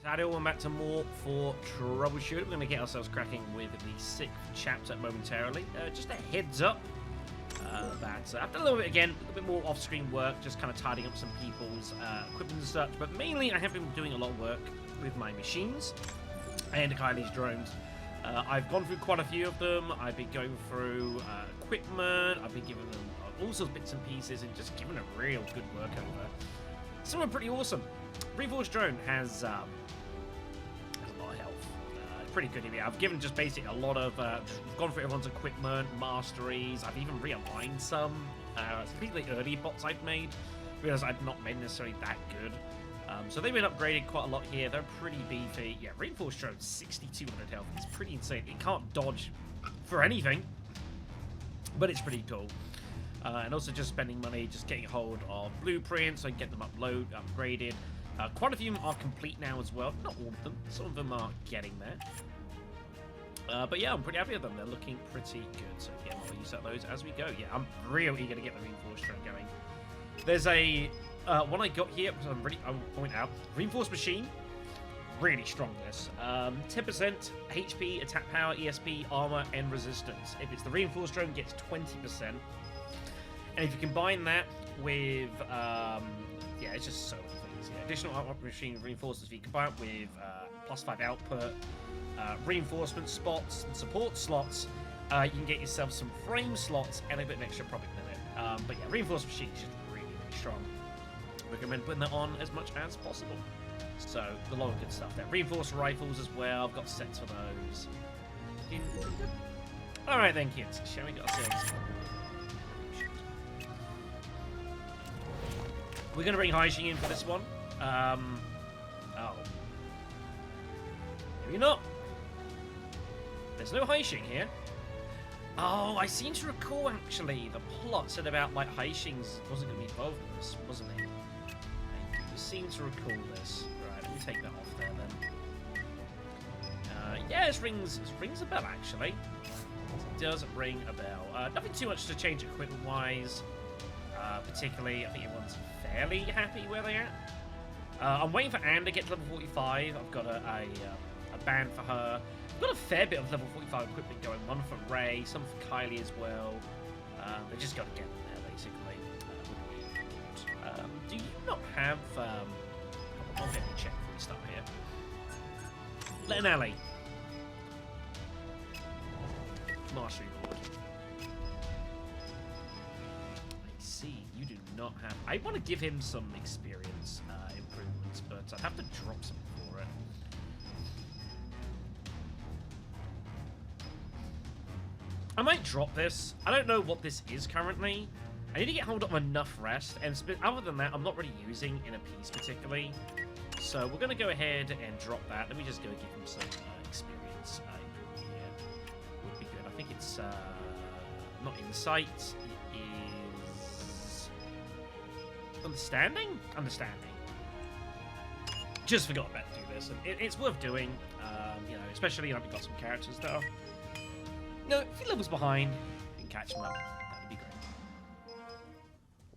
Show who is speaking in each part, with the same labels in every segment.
Speaker 1: Howdy all, back to more for Troubleshooter. We're going to get ourselves cracking with the 6th chapter momentarily. Just a heads up that I've done a little bit again, a little bit more off-screen work, just kind of tidying up some people's equipment and such, but mainly I have been doing a lot of work with my machines and Kylie's drones. I've gone through quite a few of them. I've been going through equipment, I've been giving them all sorts of bits and pieces and just giving a real good work over. Some are pretty awesome. Reinforced drone has a lot of health. Pretty good in here. I've given just basically a lot of, gone through everyone's equipment, masteries. I've even realigned some. Some of the early bots I've made, because I've not made necessarily that good. So they've been upgraded quite a lot here. They're pretty beefy. Yeah, reinforced drone, 6,200 health. It's pretty insane. It can't dodge for anything, but it's pretty cool. And also just spending money, just getting a hold of blueprints, so I can get them upgraded. Quite a few of them are complete now as well. Not all of them. Some of them are getting there. But yeah, I'm pretty happy with them. They're looking pretty good. So yeah, I'll use those as we go. Yeah, I'm real eager to get the reinforced drone going. There's a one I got here, because I will point out, reinforced machine. Really strong this. 10% HP, attack power, ESP, armor, and resistance. If it's the reinforced drone, gets 20%. And if you combine that with, yeah, it's just so many things. Yeah. Additional armor machine reinforces. If you combine it with +5 output, reinforcement spots, and support slots, you can get yourself some frame slots and a bit of extra profit limit. But yeah, reinforced machine is just really, really strong. I recommend putting that on as much as possible. So, a lot of good stuff there. Reinforced rifles as well. I've got sets for those. Alright then, kids. Shall we get ourselves... We're going to bring Haishing in for this one. Oh. Maybe not. There's no Haishing here. Oh, I seem to recall, actually, the plot said about, like, Haishings wasn't going to be involved in this, wasn't he? I seem to recall this. Right, let me take that off there, then. Yeah, this rings a bell, actually. It does ring a bell. Nothing too much to change equipment-wise. Particularly, I think everyone's fairly happy where they're at. I'm waiting for Anne to get to level 45. I've got a band for her. I've got a fair bit of level 45 equipment going. One for Ray, some for Kylie as well. They just got to get them there, basically. Do you not have... I'll get a check before we start here. Let an alley. Mastery board. See, you do not have... I want to give him some experience improvements, but I'd have to drop some for it. I might drop this. I don't know what this is currently. I need to get hold of enough rest, and other than that, I'm not really using in a piece particularly. So we're going to go ahead and drop that. Let me just go give him some experience improvement here. Would be good. I think it's not insight. It is... Understanding? Understanding. Just forgot about to do this. It's worth doing, you know, especially when I've got some characters that are, you know, a few levels behind. You can catch them up. That'd be great.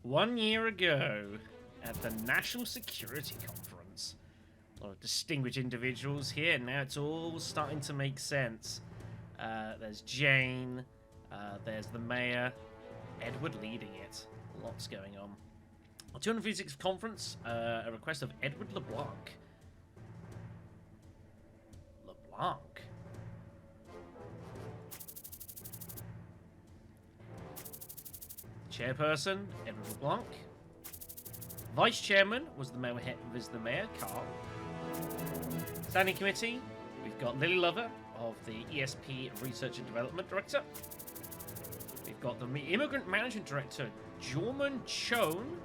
Speaker 1: 1 year ago, at the National Security Conference, a lot of distinguished individuals here. Now it's all starting to make sense. There's Jane. There's the mayor. Edward leading it. Lots going on. 256th conference, a request of Edward LeBlanc. LeBlanc? Chairperson, Edward LeBlanc. Vice Chairman was the mayor, Carl. Standing Committee, we've got Lily Lover of the ESP Research and Development Director. We've got the Immigrant Management Director, Jorman Chone.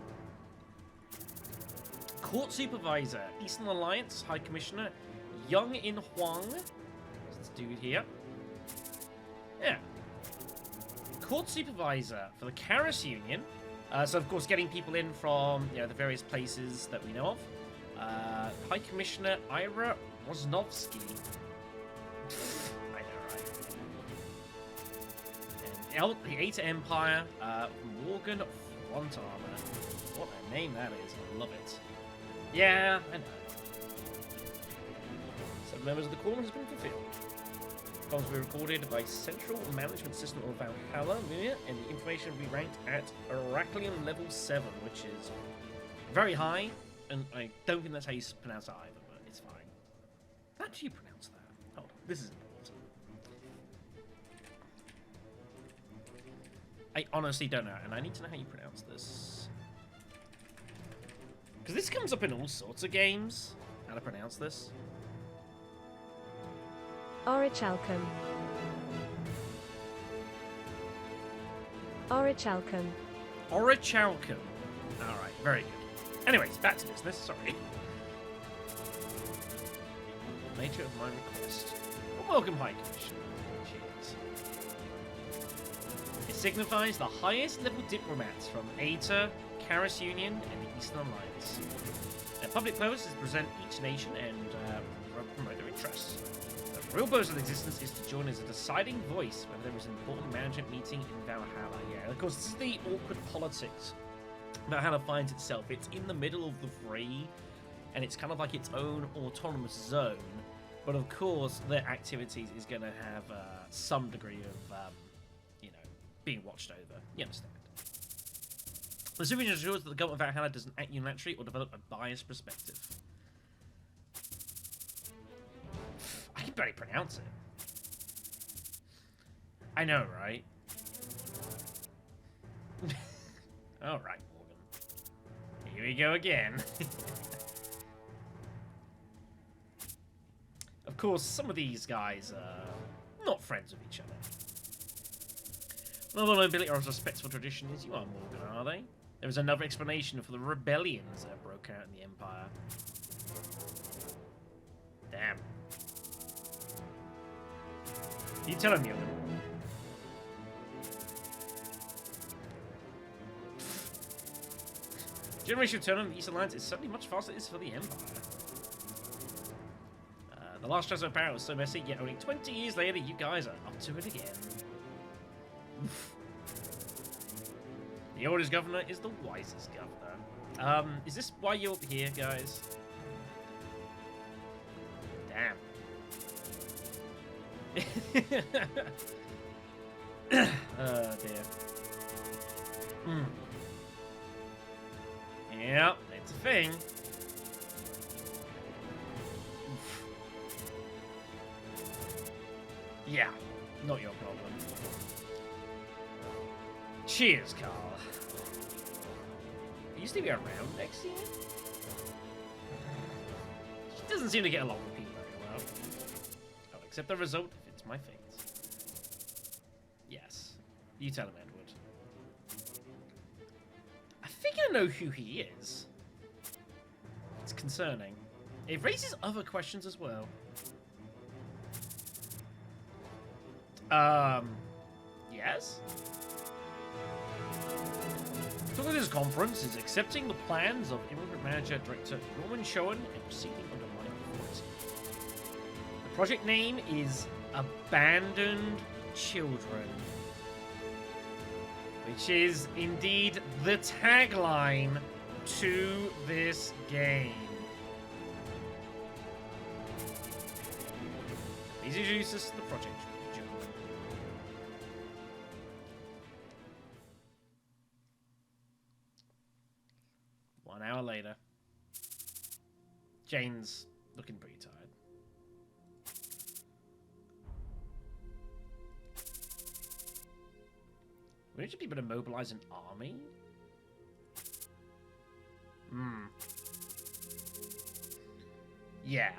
Speaker 1: Court Supervisor, Eastern Alliance High Commissioner, Young In Huang. This dude here. Yeah. Court Supervisor for the Karis Union. So, of course, getting people in from, you know, the various places that we know of. High Commissioner Ira Rosnovsky. I know, right? And the Eta Empire, Morgan Frontarmer. What a name that is. I love it. Yeah, I know. members of the quorum has been fulfilled. Comms will be recorded by Central Management System of Valhalla, and the information will be ranked at Heraclean level 7, which is very high, and I don't think that's how you pronounce it either, but it's fine. How do you pronounce that? Hold on, this is important. I honestly don't know, and I need to know how you pronounce this. Because this comes up in all sorts of games, how to pronounce this.
Speaker 2: Orichalcum. Orichalcum.
Speaker 1: Orichalcum. Alright, very good. Anyways, back to business, sorry. Nature of my request. Well, welcome, High Commissioner. Cheers. It signifies the highest level diplomats from Aeta, Karis Union, and the Eastern Alliance. Their public purpose is to present each nation and promote their interests. The real purpose of existence is to join as a deciding voice when there is an important management meeting in Valhalla. Yeah, of course, this is the awkward politics Valhalla finds itself. It's in the middle of the three, and it's kind of like its own autonomous zone. But of course, their activities is going to have some degree of, you know, being watched over. You understand? The supervision ensures that the government of Valhalla doesn't act unilaterally or develop a biased perspective. I can barely pronounce it. I know, right? All right, Morgan. Here we go again. Of course, some of these guys are not friends with each other. Well, nobility or respectful tradition is you are Morgan, are they? There is another explanation for the rebellions that broke out in the Empire. Damn. You tell him, Morgan. Generation return on the Eastern Alliance is certainly much faster than it is for the Empire. The last transfer of power was so messy, yet only 20 years later, you guys are up to it again. The oldest governor is the wisest governor. Is this why you're here, guys? Damn. Oh, dear. Yep, it's a thing. Yeah, not your problem. Cheers, Carl. Are you still around next year? She doesn't seem to get along with people very well. I'll accept the result if it's my fate. Yes. You tell him, Edward. I think I know who he is. It's concerning. It raises other questions as well. Yes? So this conference is accepting the plans of Immigrant Manager Director Norman Schoen and proceeding under my authority. The project name is Abandoned Children, which is indeed the tagline to this game. These introduce us to the project. 1 hour later. Jane's looking pretty tired. We need people to mobilize an army? Yeah.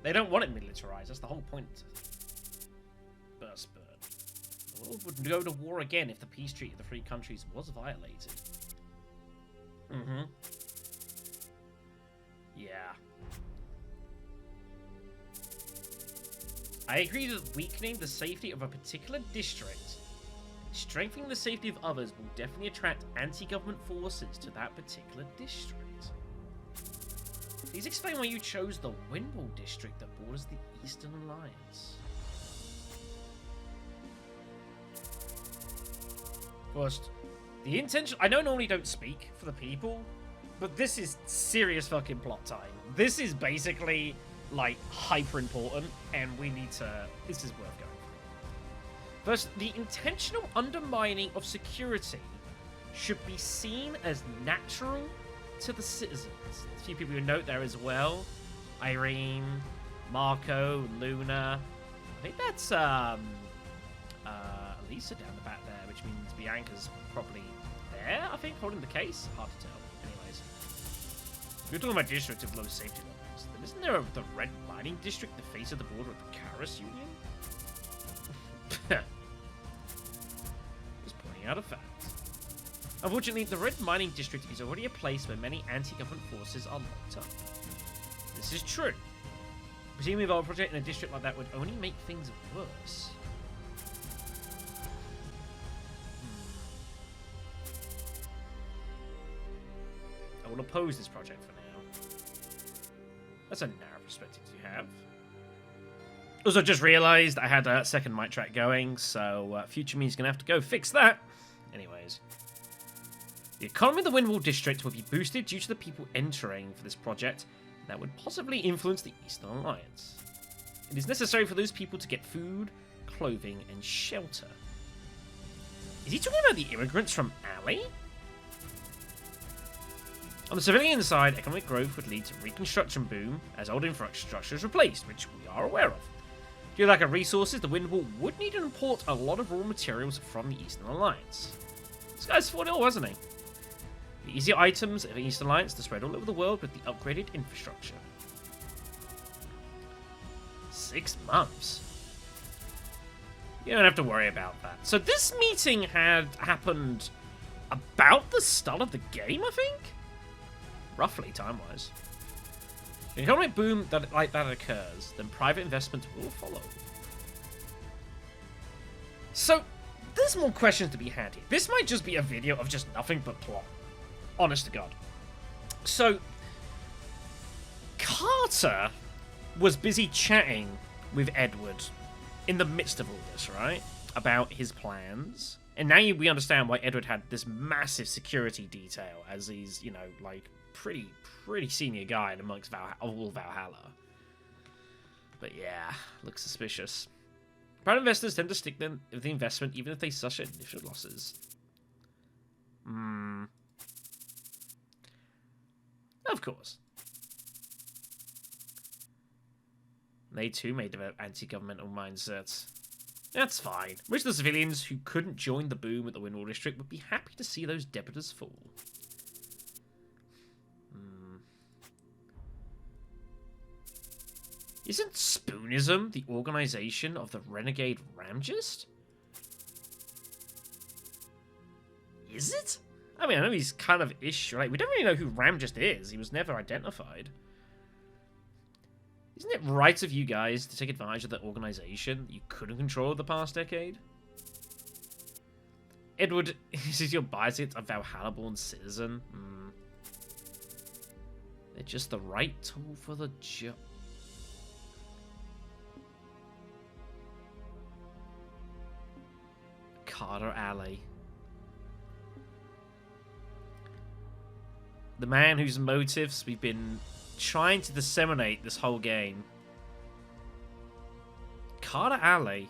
Speaker 1: They don't want it militarized, that's the whole point. Burst. The world would go to war again if the peace treaty of the three countries was violated. Yeah. I agree that weakening the safety of a particular district, strengthening the safety of others will definitely attract anti-government forces to that particular district. Please explain why you chose the Windwall district that borders the Eastern Alliance. First, the intention... I know normally don't speak for the people, but this is serious fucking plot time. This is basically like, hyper important, and we need to... This is worth going through. First, the intentional undermining of security should be seen as natural to the citizens. A few people who note there as well. Irene, Marco, Luna. I think that's Elisa down the back there, which means Bianca's probably there, I think, holding the case. Hard to tell. Anyways. We're talking about districts of low safety levels. Then isn't there the Red Mining District, the face of the border of the Karis Union? Just pointing out a fact. Unfortunately, the Red Mining District is already a place where many anti-government forces are locked up. This is true. Presumably, our project in a district like that would only make things worse. I will oppose this project for now. That's a narrow perspective to have. Also, just realised I had a second mic track going, so future me's gonna have to go fix that. Anyways. The economy of the Windwall District will be boosted due to the people entering for this project that would possibly influence the Eastern Alliance. It is necessary for those people to get food, clothing, and shelter. Is he talking about the immigrants from Alley? On the civilian side, economic growth would lead to reconstruction boom as old infrastructure is replaced, which we are aware of. Due to lack of resources, the Windwall would need to import a lot of raw materials from the Eastern Alliance. This guy's 4-0, wasn't he? The easier items of the Eastern Alliance to spread all over the world with the upgraded infrastructure. 6 months. You don't have to worry about that. So this meeting had happened about the start of the game, I think? Roughly, time-wise. If an economic boom like that occurs, then private investment will follow. So, there's more questions to be had here. This might just be a video of just nothing but plot. Honest to God. So, Carter was busy chatting with Edward in the midst of all this, right? About his plans. And now we understand why Edward had this massive security detail, as he's, you know, like, pretty senior guy amongst all Valhalla. But yeah, looks suspicious. Private investors tend to stick with the investment even if they suffer initial losses. Of course. They too may develop anti-governmental mindsets. That's fine. Most of the civilians who couldn't join the boom at the Windwall District would be happy to see those debitors fall. Isn't Spoonism the organization of the renegade Ramgist? Is it? I mean, I know he's kind of ish, right? We don't really know who Ramgist is. He was never identified. Isn't it right of you guys to take advantage of the organization that you couldn't control the past decade? Edward, this is your bias against a Valhalla-born citizen? They're just the right tool for the job. Carter Alley. The man whose motives we've been trying to disseminate this whole game. Carter Alley.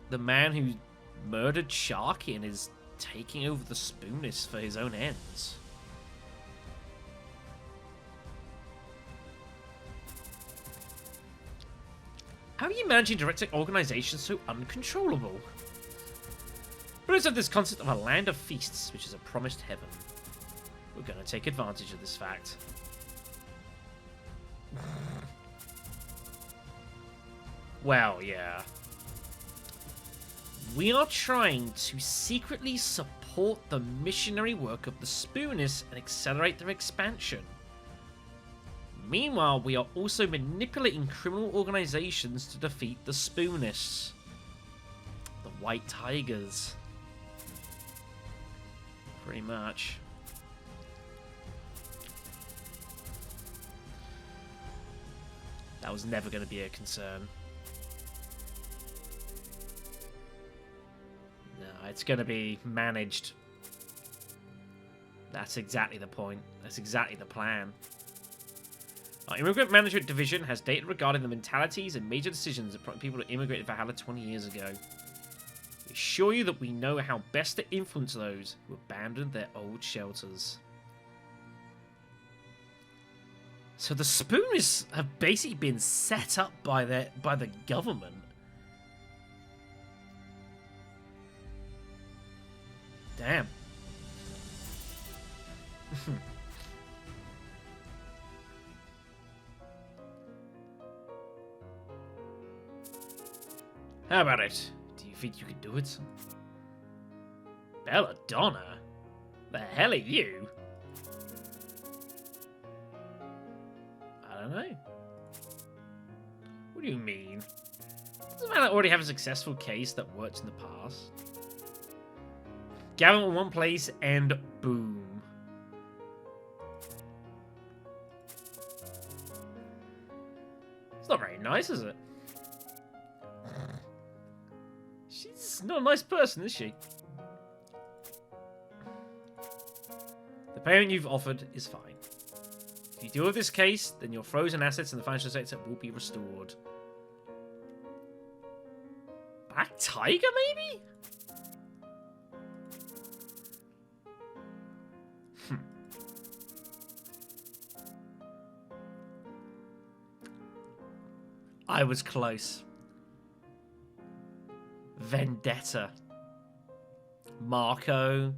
Speaker 1: The man who murdered Sharky and is taking over the Spoonists for his own ends. How are you managing to direct an organization so uncontrollable? Rulers have this concept of a land of feasts, which is a promised heaven. We're going to take advantage of this fact. Well, yeah. We are trying to secretly support the missionary work of the Spoonists and accelerate their expansion. Meanwhile, we are also manipulating criminal organizations to defeat the Spoonists. The White Tigers. Pretty much. That was never going to be a concern. No, it's going to be managed. That's exactly the point. That's exactly the plan. Our Immigrant Management Division has data regarding the mentalities and major decisions that prompted people to immigrate to Valhalla 20 years ago. We assure you that we know how best to influence those who abandoned their old shelters. So the Spooners have basically been set up by the government. Damn. How about it? Do you think you can do it? Belladonna? The hell are you? I don't know. What do you mean? Doesn't matter already have a successful case that worked in the past. Gather in one place and boom. It's not very nice, is it? She's not a nice person, is she? The payment you've offered is fine. If you deal with this case, then your frozen assets in the financial sector will be restored. Black Tiger, maybe? I was close. Vendetta. Marco.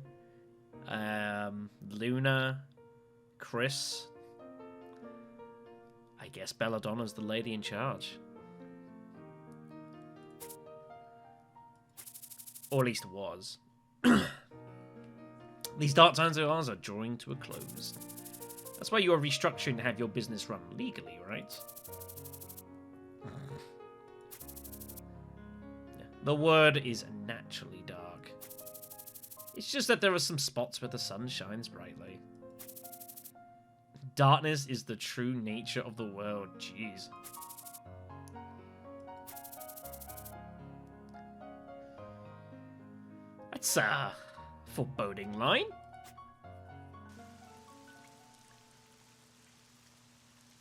Speaker 1: Luna. Chris. I guess Belladonna's the lady in charge. Or at least was. These dark times of ours are drawing to a close. That's why you are restructuring to have your business run legally, right? The word is naturally dark. It's just that there are some spots where the sun shines brightly. Darkness is the true nature of the world. Jeez. That's a foreboding line.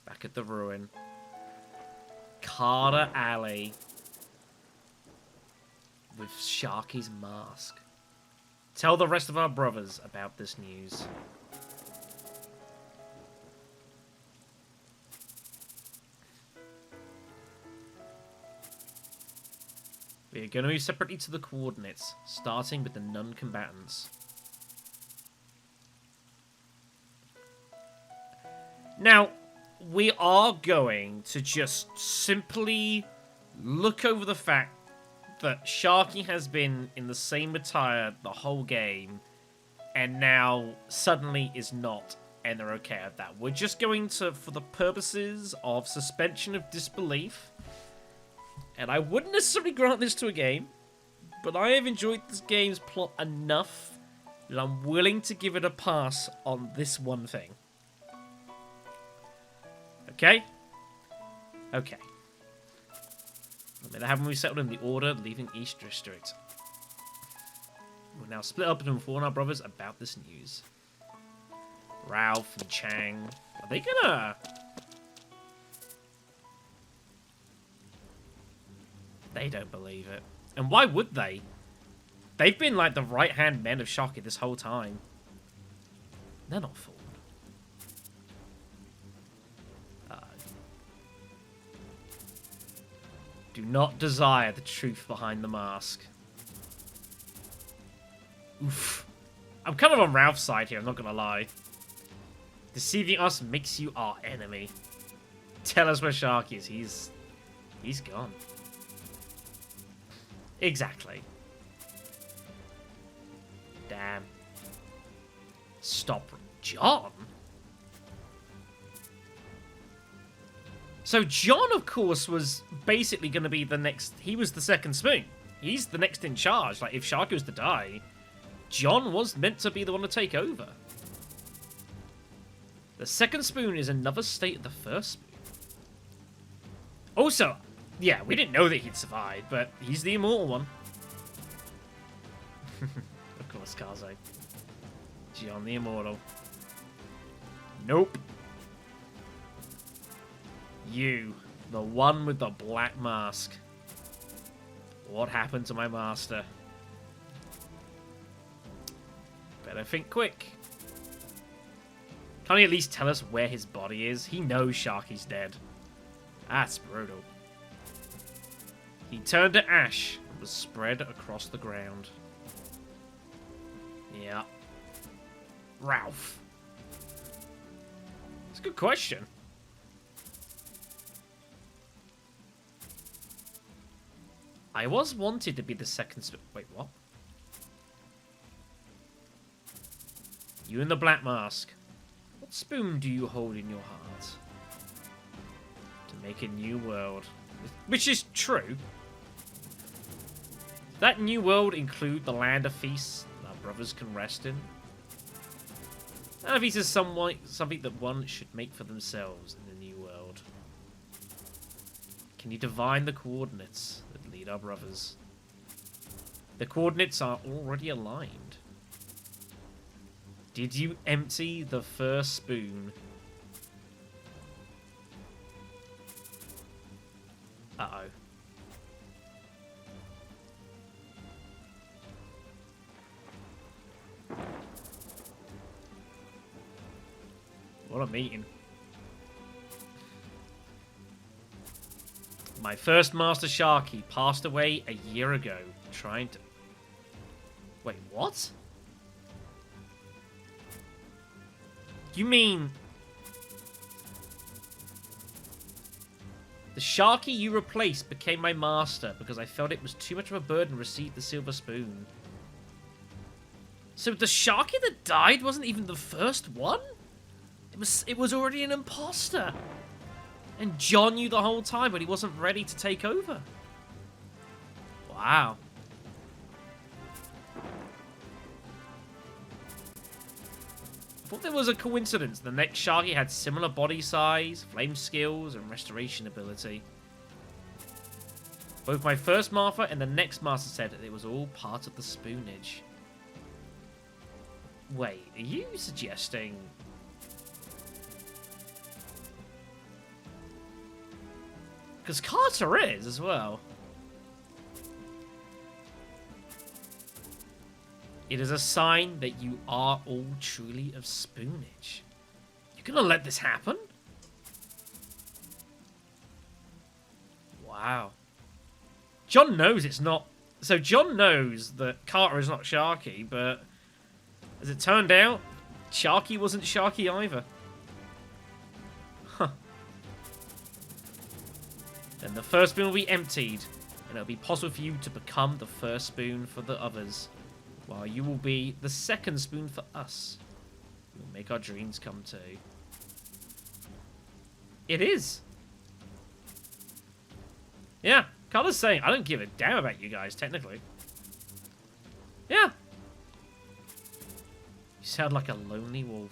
Speaker 1: Back at the ruin. Carter Alley. With Sharky's mask. Tell the rest of our brothers about this news. We are going to move separately to the coordinates, starting with the non-combatants. Now, we are going to just simply look over the fact that Sharky has been in the same attire the whole game, and now suddenly is not, and they're okay with that. We're just going to, for the purposes of suspension of disbelief, and I wouldn't necessarily grant this to a game, but I have enjoyed this game's plot enough that I'm willing to give it a pass on this one thing. Okay? Okay. That happened when we settled in the Order, leaving East District. We're now split up and inform our brothers about this news. Ralph and Chang. Are they gonna... They don't believe it. And why would they? They've been like the right-hand men of Sharky this whole time. They're not fooled. Do not desire the truth behind the mask. Oof. I'm kind of on Ralph's side here, I'm not gonna lie. Deceiving us makes you our enemy. Tell us where Sharky is. He's gone. Exactly. Damn. Stop. John? So John, of course, was basically going to be the next... He was the second spoon. He's the next in charge. Like, if Sharky was to die, John was meant to be the one to take over. The second spoon is another state of the first spoon. Also, yeah, we didn't know that he'd survive, but he's the immortal one. Of course, Kaze. John the Immortal. Nope. You, the one with the black mask. What happened to my master? Better think quick. Can't he at least tell us where his body is? He knows Sharky's dead. That's brutal. He turned to ash and was spread across the ground. Yeah. Ralph. That's a good question. I was wanted to be the second... Wait, what? You in the black mask. What spoon do you hold in your heart? To make a new world. Which is true. Does that new world include the land of feasts that our brothers can rest in? Land of feasts is something that one should make for themselves in the new world. Can you divine the coordinates that lead our brothers? The coordinates are already aligned. Did you empty the first spoon? Uh-oh. What a meeting. My first master Sharky passed away a year ago, trying to... Wait, what? You mean... The Sharky you replaced became my master because I felt it was too much of a burden to receive the silver spoon. So the Sharky that died wasn't even the first one? It was already an imposter. And John knew the whole time, but he wasn't ready to take over. Wow. I thought there was a coincidence. The next Sharky had similar body size, flame skills, and restoration ability. Both my first master and the next master said that it was all part of the spoonage. Wait, are you suggesting... Because Carter is, as well. It is a sign that you are all truly of spoonage. You gonna let this happen? Wow. John knows it's not... So John knows that Carter is not Sharky, but... As it turned out, Sharky wasn't Sharky either. Huh. Then the first spoon will be emptied, and it'll be possible for you to become the first spoon for the others, while you will be the second spoon for us. We'll make our dreams come true. It is. Yeah, Carter's saying, I don't give a damn about you guys, technically. Yeah. You sound like a lonely wolf.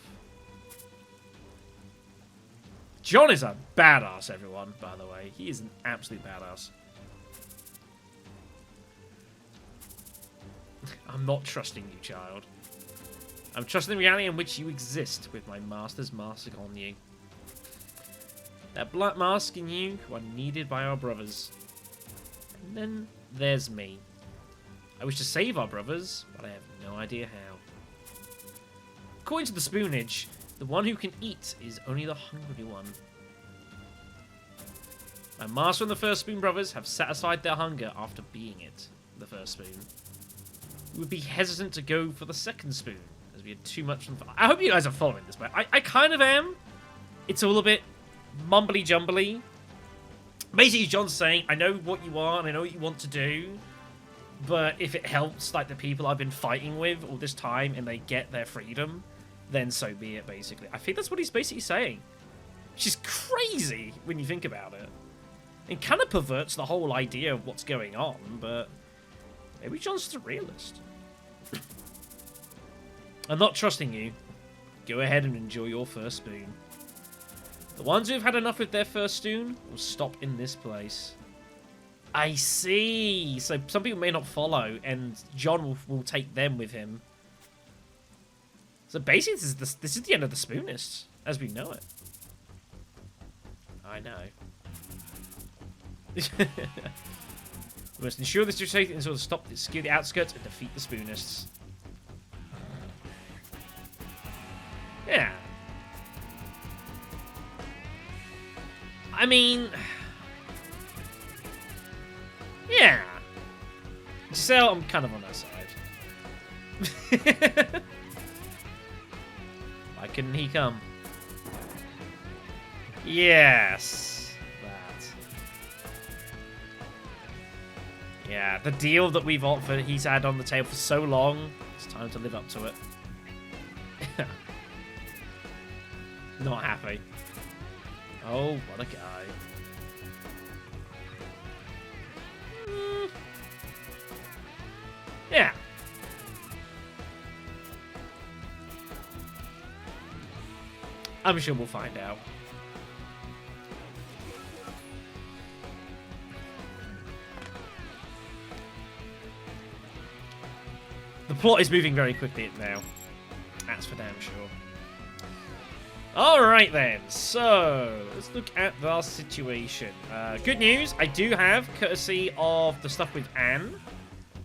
Speaker 1: John is a badass, everyone, by the way. He is an absolute badass. I'm not trusting you, child. I'm trusting the reality in which you exist with my master's mask on you. That black mask in you who are needed by our brothers. And then there's me. I wish to save our brothers, but I have no idea how. According to the spoonage, the one who can eat is only the hungry one. My master and the First Spoon brothers have satisfied their hunger after being it, the first spoon. We would be hesitant to go for the second spoon, as we had too much... I hope you guys are following this, but I kind of am. It's all a bit mumbly-jumbly. Basically, John's saying, I know what you are, and I know what you want to do, but if it helps, like, the people I've been fighting with all this time, and they get their freedom, then so be it, basically. I think that's what he's basically saying. Which is crazy when you think about it. It kind of perverts the whole idea of what's going on, but maybe John's just a realist. I'm not trusting you. Go ahead and enjoy your first spoon. The ones who have had enough with their first spoon will stop in this place. I see. So some people may not follow, and John will take them with him. So basically, this is the end of the Spoonists, as we know it. I know. We must ensure this is safe and sort of secure the outskirts and defeat the Spoonists. Yeah. I mean... Yeah. Giselle, I'm kind of on her side. Why couldn't he come? Yes. That. Yeah, the deal that he's had on the table for so long, it's time to live up to it. Not happy. Oh, what a guy. Yeah. I'm sure we'll find out. The plot is moving very quickly now. That's for damn sure. Alright then, so let's look at our situation. Good news, I do have, courtesy of the stuff with Anne,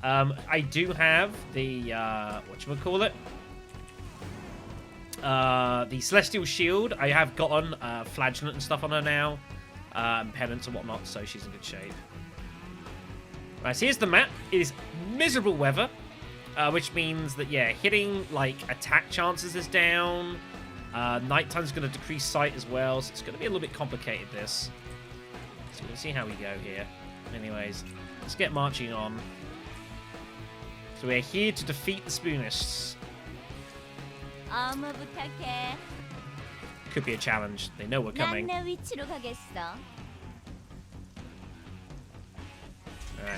Speaker 1: I do have the, whatchamacallit? The Celestial Shield. I have gotten Flagellant and stuff on her now, and Penance and whatnot, so she's in good shape. Right, so here's the map. It is miserable weather, which means that, yeah, hitting, like, attack chances is down. Nighttime's going to decrease sight as well, so it's going to be a little bit complicated, this. So we'll see how we go here. Anyways, let's get marching on. So we're here to defeat the Spoonists. Could be a challenge. They know we're coming. Alright,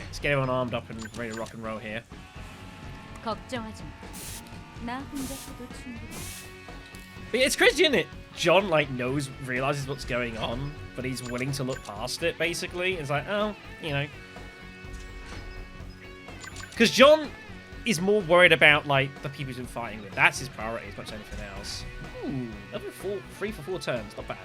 Speaker 1: let's get everyone armed up and ready to rock and roll here. But it's crazy, isn't it? John, like, realizes what's going on, but he's willing to look past it, basically. It's like, oh, you know. Because John is more worried about, like, the people he's been fighting with. That's his priority as much as anything else. Ooh, level 3 for 4 turns. Not bad.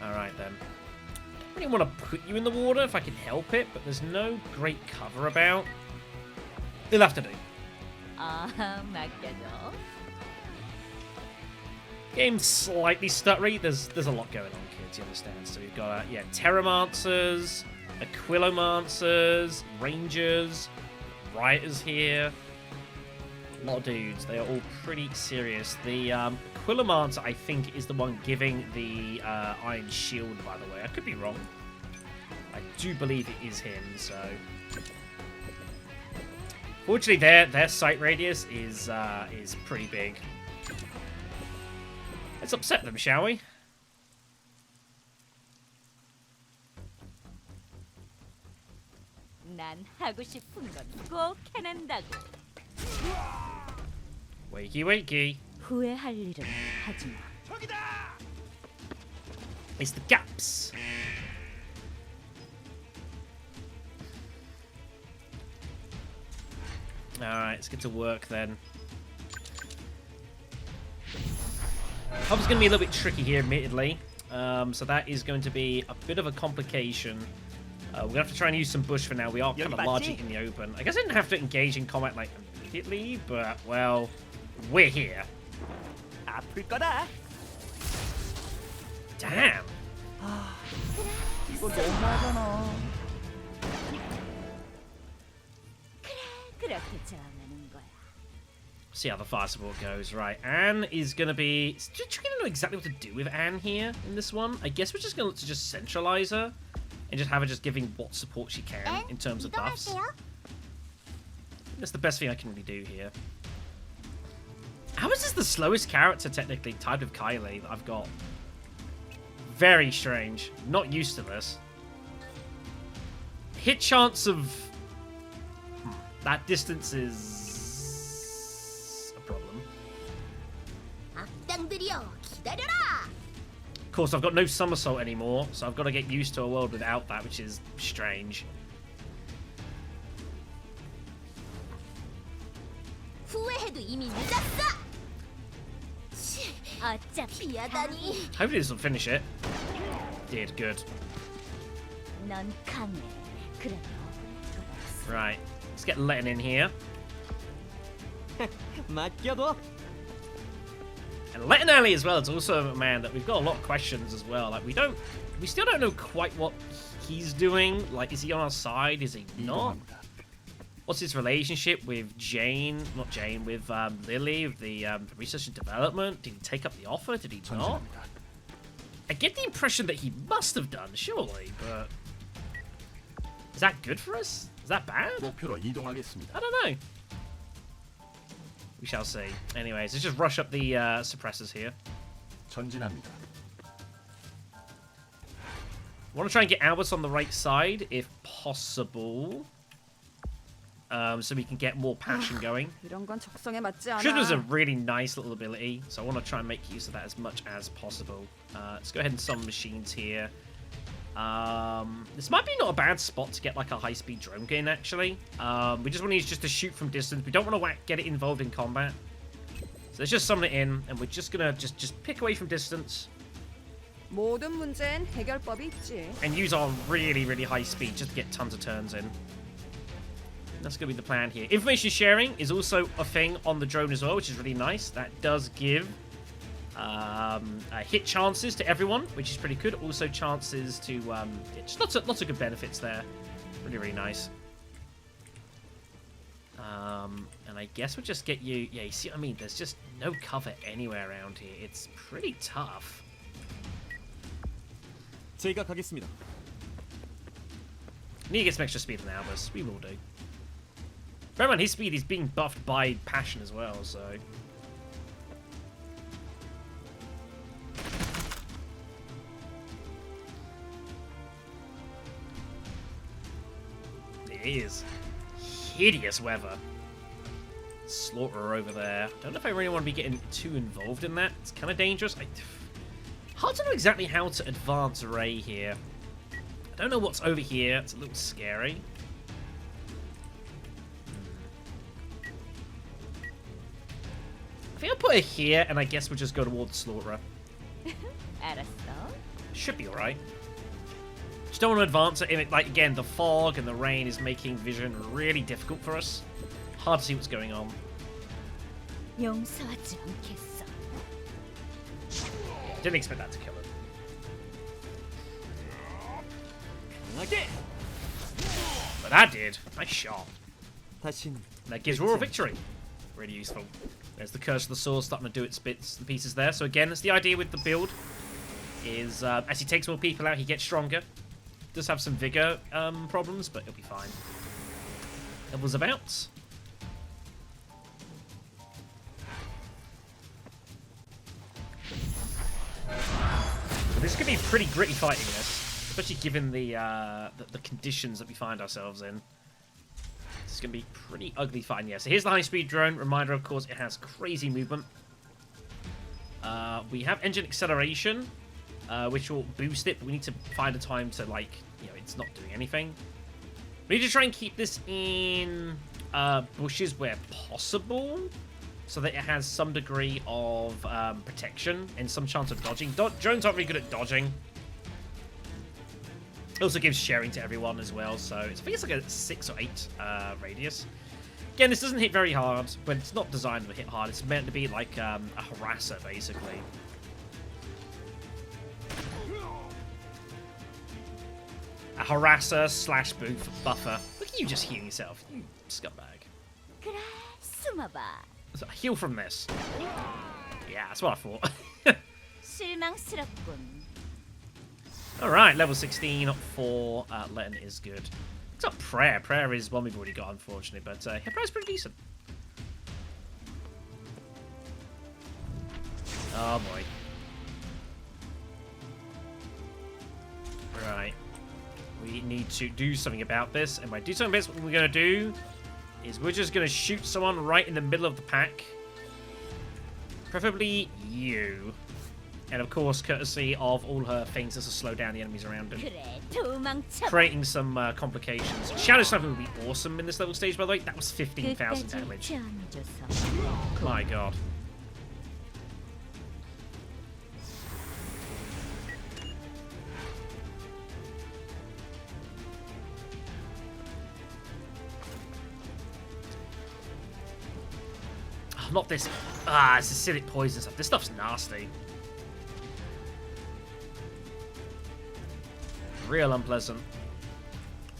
Speaker 1: Alright, then. I really want to put you in the water if I can help it, but there's no great cover about. It'll have to do. Game's slightly stuttery. There's a lot going on, kids, you understand. So we've got, yeah, Terramancers, Aquilomancers, Rangers, Rioters here. A lot of dudes. They are all pretty serious. The Aquilomancer, I think, is the one giving the Iron Shield, by the way. I could be wrong. I do believe it is him, so... Fortunately, their sight radius is pretty big. Let's upset them, shall we? Wakey, wakey. It's the gaps. Alright, let's get to work then. Hub's going to be a little bit tricky here, admittedly. So that is going to be a bit of a complication. We're going to have to try and use some bush for now. We are kind of largely in the open. I guess I didn't have to engage in combat, like, immediately, but, well, we're here. Damn. See how the fire support goes. Right, Anne is going to be... Do you know exactly what to do with Anne here in this one? I guess we're just going to just centralize her and just have her just giving what support she can in terms of buffs. That's the best thing I can really do here. How is this the slowest character, technically, typed with Kylie that I've got? Very strange. Not used to this. Hit chance of... That distance is... a problem. Of course, I've got no somersault anymore, so I've got to get used to a world without that, which is strange. Hopefully this will finish it. did. Good.
Speaker 3: 넌 강해. 그래.
Speaker 1: Right. Let's get Letting in here.
Speaker 4: 맡겨둬.
Speaker 1: And Letting Alley as well. It's also a man that we've got a lot of questions as well. Like, we still don't know quite what he's doing. Like, is he on our side? Is he not? What's his relationship with Jane? Not Jane, with Lily, with the research and development? Did he take up the offer? Did he not? I get the impression that he must have done, surely, but is that good for us? Is that bad?
Speaker 5: 목표로 이동하겠습니다.
Speaker 1: I don't know. We shall see. Anyways, let's just rush up the suppressors here.
Speaker 5: 전진합니다.
Speaker 1: Want to try and get Albus on the right side, if possible. So we can get more passion going.
Speaker 6: 이런 건 적성에 맞지 않아.
Speaker 1: Should was a really nice little ability, so I want to try and make use of that as much as possible. Let's go ahead and summon machines here. This might be not a bad spot to get like a high-speed drone gun, actually. We just want to use just to shoot from distance. We don't want to get it involved in combat. So let's just summon it in, and we're just gonna just pick away from distance.
Speaker 6: 모든 문제엔 해결법이 있지.
Speaker 1: And use our really, really high speed just to get tons of turns in. That's going to be the plan here. Information sharing is also a thing on the drone as well, which is really nice. That does give hit chances to everyone, which is pretty good. Also chances to... just lots of good benefits there. Really, really nice. And I guess we'll just get you... Yeah, you see what I mean? There's just no cover anywhere around here. It's pretty tough.
Speaker 4: 제가 가겠습니다.
Speaker 1: Need to get some extra speed in Albus. We will do. Bear in mind, his speed is being buffed by passion as well, so... It is hideous weather. Slaughterer over there. Don't know if I really want to be getting too involved in that. It's kind of dangerous. Hard to know exactly how to advance Ray here. I don't know what's over here. It's a little scary. I think I'll put it here, and I guess we'll just go towards Slaughterer.
Speaker 3: 알았어.
Speaker 1: Should be alright. Just don't want to advance it. Like, again, the fog and the rain is making vision really difficult for us. Hard to see what's going on.
Speaker 3: 용서하지 않겠어.
Speaker 1: Didn't expect that to kill him.
Speaker 4: 강하게.
Speaker 1: But that did. Nice shot.
Speaker 4: 다신.
Speaker 1: That gives Royal Victory. Really useful. There's the Curse of the Sword starting to do its bits and pieces there. So again, it's the idea with the build. Is as he takes more people out, he gets stronger. Does have some vigor problems, but it'll be fine. Levels about. So this could be pretty gritty fighting this, especially given the conditions that we find ourselves in. It's going to be pretty ugly fighting. Yeah, so here's the high-speed drone. Reminder, of course, it has crazy movement. We have engine acceleration, which will boost it, but we need to find a time to, like, you know, it's not doing anything. We need to try and keep this in bushes where possible, so that it has some degree of protection and some chance of dodging. Drones aren't really good at dodging. It also gives sharing to everyone as well, so I think it's like a 6 or 8 radius. Again, this doesn't hit very hard, but it's not designed to hit hard. It's meant to be like a harasser, basically. A harasser slash buffer. Look at you just healing yourself, you scumbag.
Speaker 3: 그래, 숨어봐.
Speaker 1: So, heal from this. Yeah, that's what I thought.
Speaker 3: 실망스럽군.
Speaker 1: Alright, level 16 for Letting is good. It's not Prayer. Prayer is one we've already got, unfortunately, but yeah, Prayer's pretty decent. Oh boy. Right. We need to do something about this, and by do something about this, what we're going to do is we're just going to shoot someone right in the middle of the pack. Preferably you. And of course, courtesy of all her things, this will slow down the enemies around him.
Speaker 3: 그래, 도망쳐.
Speaker 1: Creating some complications. Shadow Sniper would be awesome in this level stage, by the way. That was 15,000 damage. My god. not this. Ah, it's acidic poison stuff. This stuff's nasty. Real unpleasant.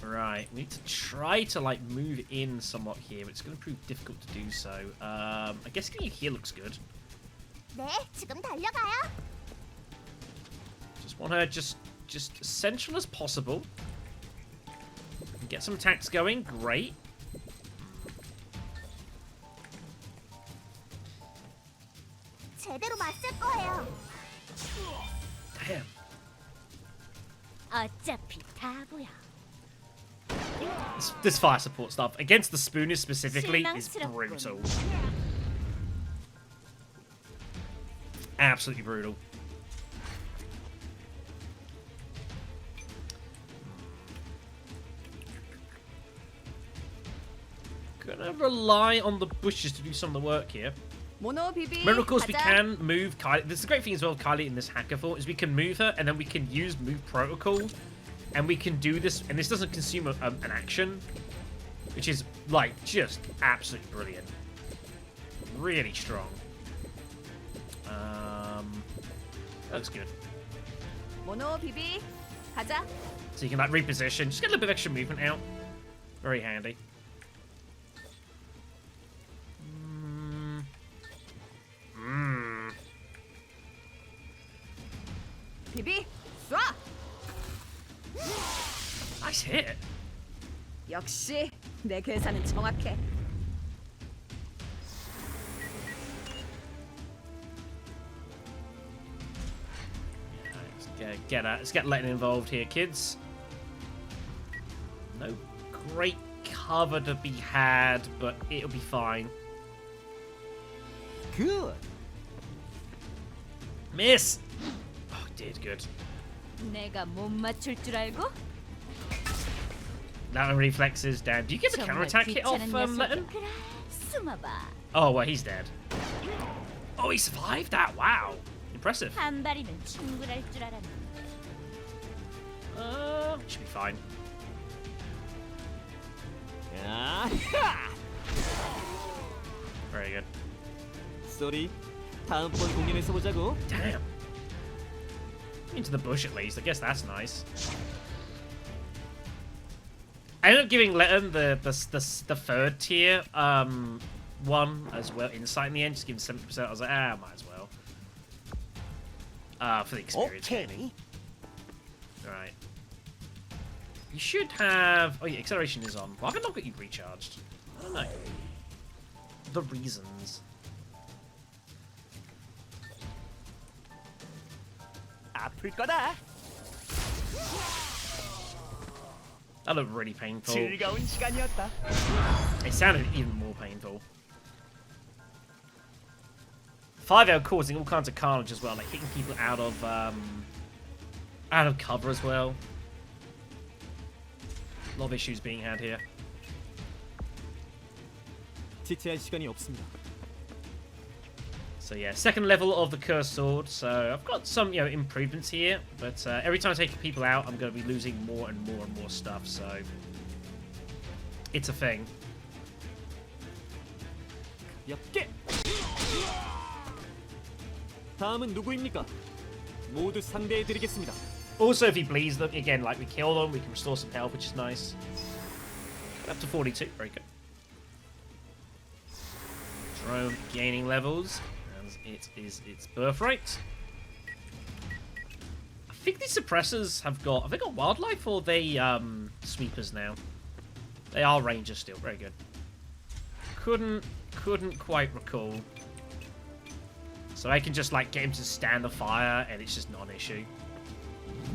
Speaker 1: Right, we need to try to like move in somewhat here, but it's going to prove difficult to do so. I guess getting you here looks good.
Speaker 3: 네, 지금 달려가요.
Speaker 1: Just want her just central as possible. Get some attacks going. Great.
Speaker 3: 제대로 맞을 거예요.
Speaker 1: Damn.
Speaker 3: 어차피 다 보여.
Speaker 1: This fire support stuff against the Spooners specifically is brutal. Absolutely brutal. Gonna rely on the bushes to do some of the work here.
Speaker 6: 모노 비비.
Speaker 1: Remember, of course, we
Speaker 6: 가자.
Speaker 1: can move Kylie. This is the great thing as well, Kylie, in this hackathon, is we can move her, and then we can use move protocol, and we can do this, and this doesn't consume an action, which is, like, just absolutely brilliant. Really strong. That looks good.
Speaker 6: 모노 비비. 가자.
Speaker 1: So you can, like, reposition. Just get a little bit of extra movement out. Very handy.
Speaker 6: 비비. 쏴.
Speaker 1: Nice hit.
Speaker 6: 역시 내 계산은 정확해.
Speaker 1: Let's get Letting involved here, kids. No great cover to be had, but it'll be fine.
Speaker 4: 굿.
Speaker 1: Miss. Oh, did good.
Speaker 3: 내가 못 맞출 줄 알고?
Speaker 1: That one reflexes. Damn. Do you get the
Speaker 3: 정말
Speaker 1: counterattack hit off
Speaker 3: 귀찮은
Speaker 1: Letting?
Speaker 3: 녀석이. 그래, 숨어봐.
Speaker 1: Oh, well, he's dead. Oh, he survived that. Wow. Impressive.
Speaker 3: 한 발이면 충분할 줄 알았는데.
Speaker 1: Should be fine.
Speaker 4: 야하.
Speaker 1: Very good.
Speaker 4: 쏘리. 다음번 공연에서 보자고.
Speaker 1: Damn. Into the bush at least. I guess that's nice. I ended up giving Letton the third tier one as well. Insight in the end, just give him 70%. I was like, might as well. For the experience.
Speaker 4: 오케이.
Speaker 1: Alright. You should have... Oh yeah, acceleration is on. Why have I not got you recharged? I don't know. The reasons.
Speaker 4: 아플 거다.
Speaker 1: That looked really painful.
Speaker 4: 즐거운 시간이었다.
Speaker 1: It sounded even more painful. 5L causing all kinds of carnage as well, like hitting people out of cover as well. A lot of issues being had here.
Speaker 4: 지체할 시간이 없습니다.
Speaker 1: So yeah, second level of the cursed sword. So I've got some, improvements here, but every time I take people out, I'm going to be losing more and more and more stuff. So it's a thing.
Speaker 4: 엽게. 다음은 누구입니까? 모두 상대해드리겠습니다.
Speaker 1: Also, if he bleeds them again, like we kill them, we can restore some health, which is nice. Up to 42, very good. Drone gaining levels, as it is its birthright. I think these suppressors have they got wildlife or they sweepers now? They are rangers still, very good. Couldn't quite recall. So I can just like get him to stand the fire and it's just not an issue.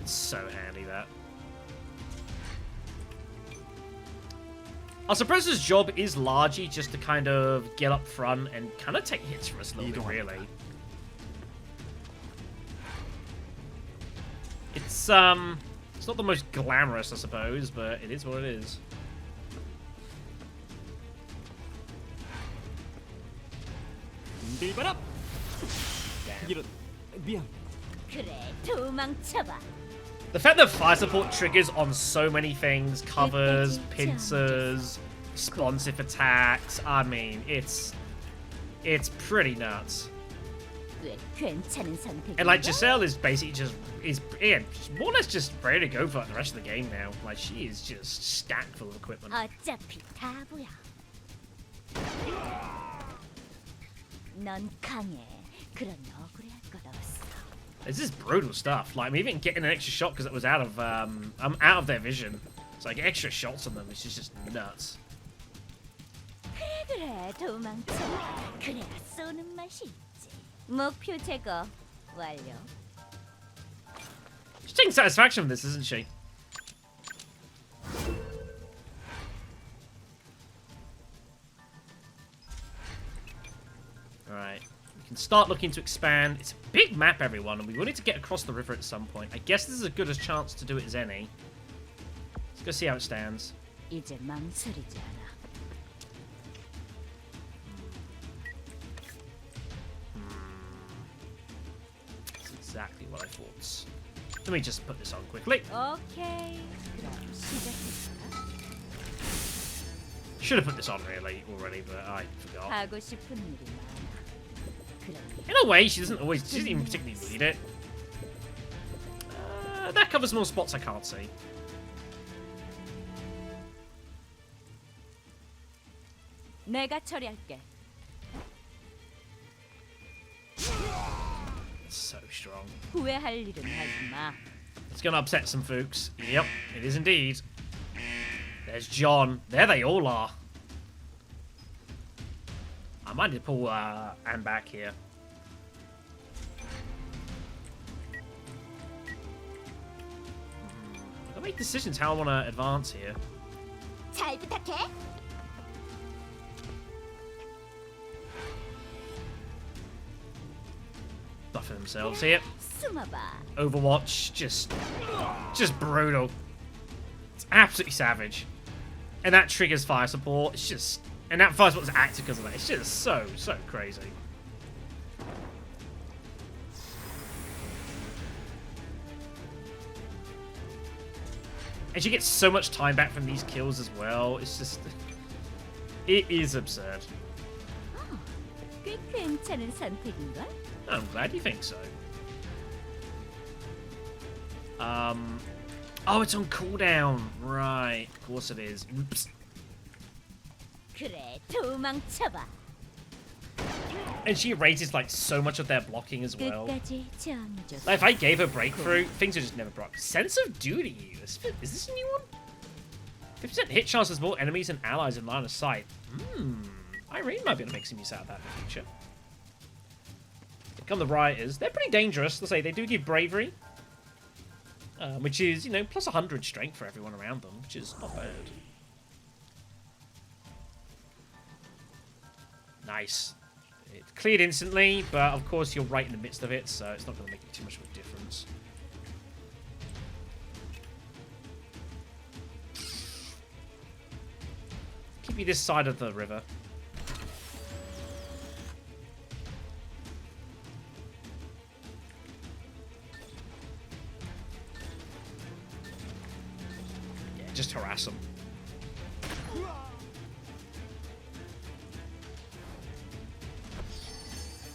Speaker 1: It's so handy, that. Our suppressor's job is largely just to kind of get up front and kind of take hits from us a little bit, really. It's not the most glamorous, I suppose, but it is what it is.
Speaker 4: 들바람. 이런 미안.
Speaker 3: 그래, 도망쳐봐.
Speaker 1: The fact that fire support triggers on so many things, covers, pincers, responsive attacks, I mean, it's It's pretty nuts.
Speaker 3: 꽤 괜찮은 선택인가?
Speaker 1: And like Giselle is basically again, she's more or less just ready to go for like, the rest of the game now. Like she is just stacked full of equipment.
Speaker 3: 어차피 다 보여. 넌 강해. 그런 억울할 것 없어.
Speaker 1: This is brutal stuff. Like I'm even getting an extra shot because it was out of I'm out of their vision. So I get extra shots on them. It's just nuts.
Speaker 3: 그래 도망쳐. 그래야 쏘는 맛이 있지. 목표 제거 완료.
Speaker 1: She's taking satisfaction from this, isn't she? Alright. We can start looking to expand. It's a big map, everyone, and we will need to get across the river at some point. I guess this is as good a chance to do it as any. Let's go see how it stands.
Speaker 3: 이제 망설이지 않아.
Speaker 1: That's exactly what I thought. Let me just put this on quickly.
Speaker 3: 오케이. 그럼 시작해볼까?
Speaker 1: Should have put this on really already, but I forgot.
Speaker 3: 하고 싶은 일이 많아. 그럼
Speaker 1: In a way, she doesn't even particularly need it. That covers more spots I can't see.
Speaker 3: 내가 처리할게.
Speaker 1: So strong.
Speaker 3: 후회할 일은 하지 마.
Speaker 1: It's gonna upset some folks. Yep, it is indeed. There's John. There they all are. I might need to pull Anne back here. I've got to make decisions how I want to advance here.
Speaker 3: 잘 부탁해.
Speaker 1: Buffing themselves here.
Speaker 3: 숨어봐.
Speaker 1: Overwatch, just brutal. It's absolutely savage. And that triggers fire support. It's just, and that fire support is active because of that. It's just so crazy. And she gets so much time back from these kills as well. It's just, it is absurd.
Speaker 3: 꽤 괜찮은 선택인걸?
Speaker 1: I'm glad you think so. Oh, it's on cooldown. Right. Of course it is. Oops.
Speaker 3: 그래 도망쳐봐.
Speaker 1: And she raises like so much of their blocking as well.
Speaker 3: 끝까지 정해줬어.
Speaker 1: Like if I gave her breakthrough, things would just never broke. Sense of duty. Is this a new one? 50% hit chance as more enemies and allies in line of sight. Irene might be able to make some use out of that in the future. Here come the rioters. They're pretty dangerous. Let's say they do give bravery. Which is, you know, plus 100 strength for everyone around them, which is not bad. Nice. It cleared instantly, but of course you're right in the midst of it, so it's not going to make too much of a difference. Keep you this side of the river. Just harass them.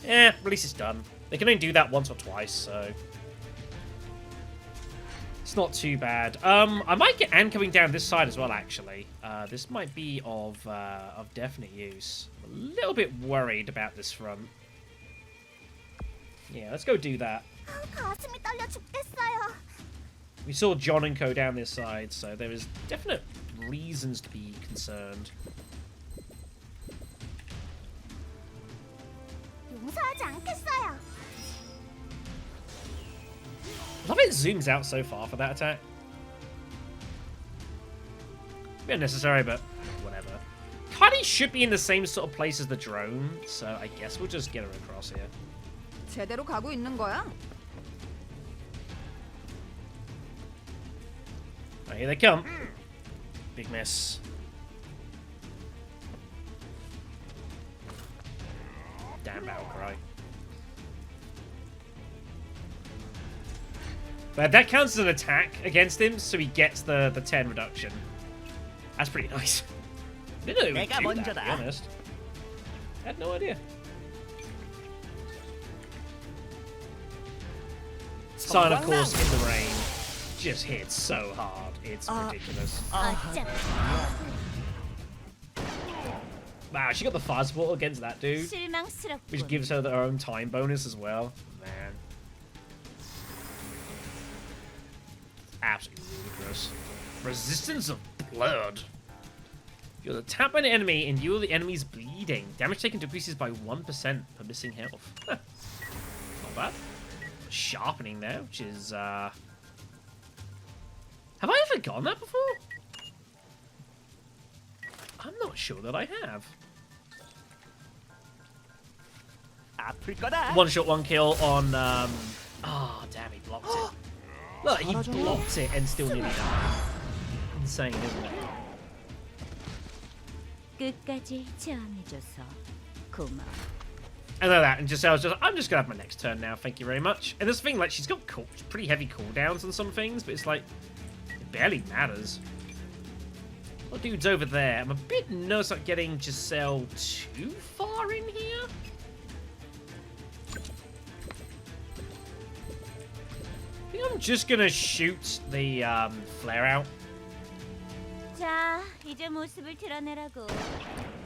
Speaker 1: Yeah, release is done. They can only do that once or twice, so it's not too bad. I might get Anne coming down this side as well. Actually, this might be of definite use. I'm a little bit worried about this front. Yeah, let's go do that.
Speaker 3: 가슴이 떨려 죽겠어요.
Speaker 1: We saw John and Co down this side, so there is definite reasons to be concerned.
Speaker 3: 용서하지 않겠어요.
Speaker 1: I love it zooms out so far for that attack. A bit unnecessary, but whatever. Kadi should be in the same sort of place as the drone, so I guess we'll just get her across here.
Speaker 6: 제대로 가고 있는 거야?
Speaker 1: Right, here they come. Big miss. Damn battle cry. But that counts as an attack against him, so he gets the 10 reduction. That's pretty nice. I didn't know it would do that, to be honest. I had no idea. sign, of course, in the rain just hits so hard. It's ridiculous.
Speaker 3: 어차피
Speaker 1: Wow, she got the fire support against that dude, which
Speaker 3: 실망스럽군.
Speaker 1: gives her her own time bonus as well. Man. Absolutely ludicrous. Resistance of blood. You're tapped by an enemy and you are the enemy's bleeding. Damage taken decreases by 1% per missing health. Not bad. Sharpening there, which is have I ever gotten that before? I'm not sure that I have.
Speaker 4: 아플 거다.
Speaker 1: One shot, one kill on oh damn, he blocked it. Look, he blocked it and still nearly died. Insane, isn't it?
Speaker 3: 끝까지 체험해줘서 고마워.
Speaker 1: And like that, and I'm just gonna have my next turn now, thank you very much. And this thing, like, she's got pretty heavy cooldowns on some things, but it's like, it barely matters. What dude's over there? I'm a bit nervous about getting Giselle too far in here. I think I'm just gonna shoot the flare out.
Speaker 3: 자, 이제 모습을 드러내라고.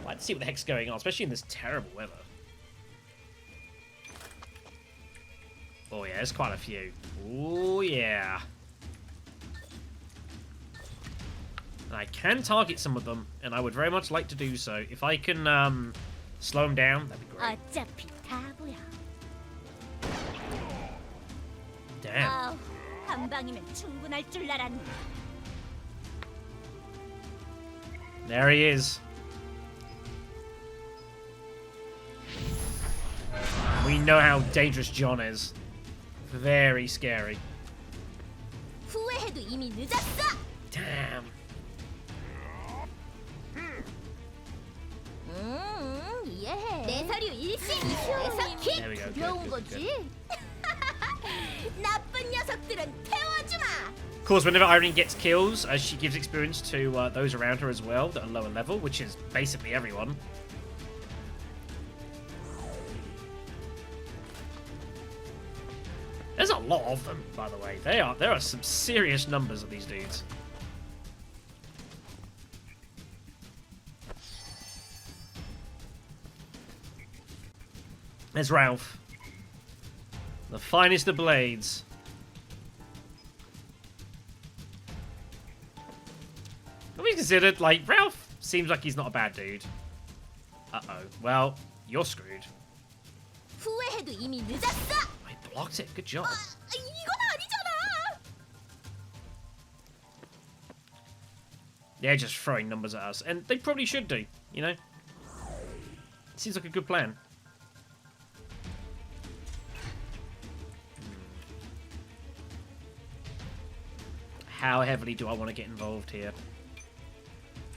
Speaker 1: Let's see what the heck's going on, especially in this terrible weather. Oh yeah, there's quite a few. Oh yeah. And I can target some of them, and I would very much like to do so. If I can slow them down, that'd be great.
Speaker 3: 어차피 바보야.
Speaker 1: Damn.
Speaker 3: 아우, 한 방이면 충분할 줄 알았네.
Speaker 1: There he is. We know how dangerous John is. Very scary.
Speaker 3: 후회해도 이미 늦었어.
Speaker 1: Damn.
Speaker 3: 이해해. 내 서류 일시 녀석이
Speaker 1: There we go.
Speaker 3: 두려운
Speaker 1: Good, good,
Speaker 3: 거지. 나쁜 녀석들은 태워주마.
Speaker 1: Of course, whenever Irene gets kills, she gives experience to those around her as well that are lower level, which is basically everyone. There's a lot of them, by the way. There are some serious numbers of these dudes. There's Ralph. The finest of blades. Have we considered, like, Ralph seems like he's not a bad dude. Uh-oh. Well, you're screwed.
Speaker 3: 후회해도 이미 늦었어.
Speaker 1: I blocked it. Good job.
Speaker 3: 이건 아니잖아.
Speaker 1: They're just throwing numbers at us. And they probably should do, you know? Seems like a good plan. How heavily do I want to get involved here?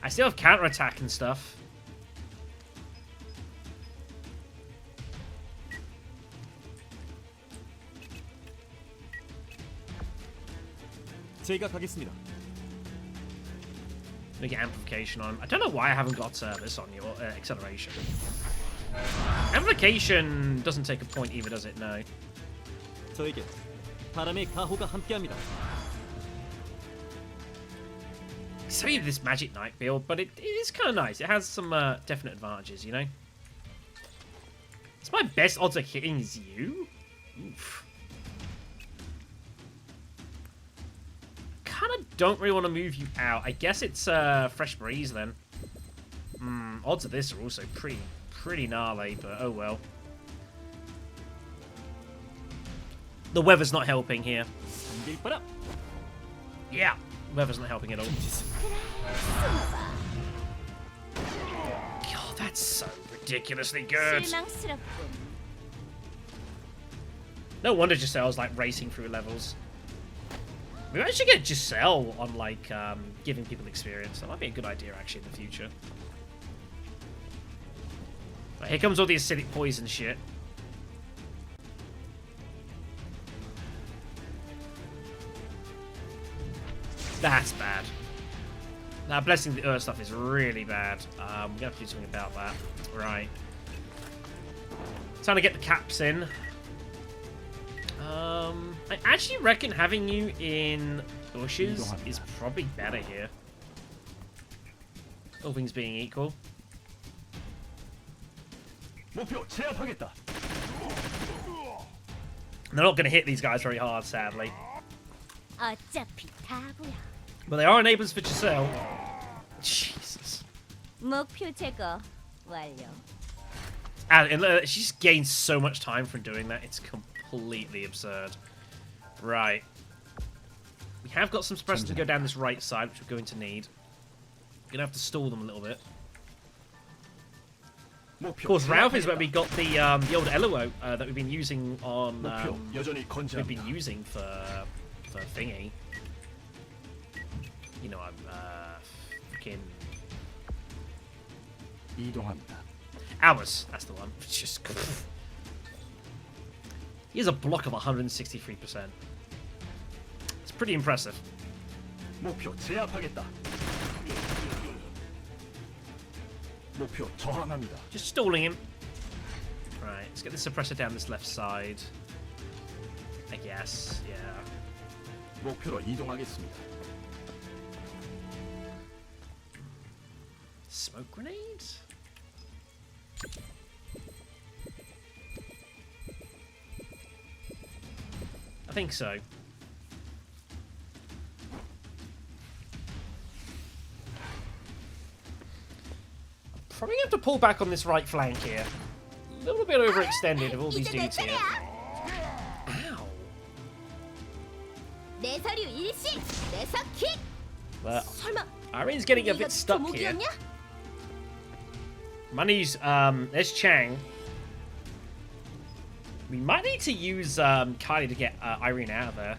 Speaker 1: I still have counterattack and stuff.
Speaker 4: 제가 가겠습니다.
Speaker 1: Let me get amplification on. I don't know why I haven't got this on your acceleration. Amplification doesn't take a point either, does it? No.
Speaker 4: 저에게 바람의 가호가 함께합니다.
Speaker 1: So you this Magic Knight build, but it is kind of nice. It has some definite advantages, you know? It's my best odds of hitting is you? Oof. Kind of don't really want to move you out. I guess it's Fresh Breeze then. Odds of this are also pretty gnarly, but oh well. The weather's not helping here.
Speaker 4: 삼길바람.
Speaker 1: Yeah, weather's not helping at all. God, that's so ridiculously good.
Speaker 3: 실망스럽군.
Speaker 1: No wonder Giselle's like racing through levels. We might actually get Giselle on like giving people experience. That might be a good idea actually in the future. Right, here comes all the acidic poison shit. That's bad. Now, Blessing the Earth stuff is really bad. We're going to have to do something about that. Right. Time to get the caps in. I actually reckon having you in bushes is probably better here. All things being equal.
Speaker 5: 목표 제압하겠다.
Speaker 1: They're not going to hit these guys very hard, sadly.
Speaker 3: 어차피 다 보여.
Speaker 1: But they are enablers for Giselle. Jesus.
Speaker 3: 목표 제거 완료.
Speaker 1: And she just gains so much time from doing that. It's completely absurd. Right. We have got some suppressors to go down this right side, which we're going to need. We're going to have to stall them a little bit. Of course, Ralph is where we got the old Eluo that we've been using on. We've been using for thingy. You know, I'm freaking
Speaker 5: 이동합니다.
Speaker 1: Hours. That's the one. It's just. He has a block of 163%. It's pretty impressive.
Speaker 5: 목표 제압하겠다. 목표 저항합니다.
Speaker 1: Just stalling him. Right, let's get the suppressor down this left side. I guess, yeah.
Speaker 5: 목표로 이동하겠습니다.
Speaker 1: Smoke grenade? I think so. Probably have to pull back on this right flank here. A little bit overextended with all these dudes here. Ow.
Speaker 3: 내 서류 일시, 내 서킥.
Speaker 1: But
Speaker 3: 설마
Speaker 1: Irene's getting a bit stuck here. Money's there's Chang. We might need to use Kylie to get Irene out of there.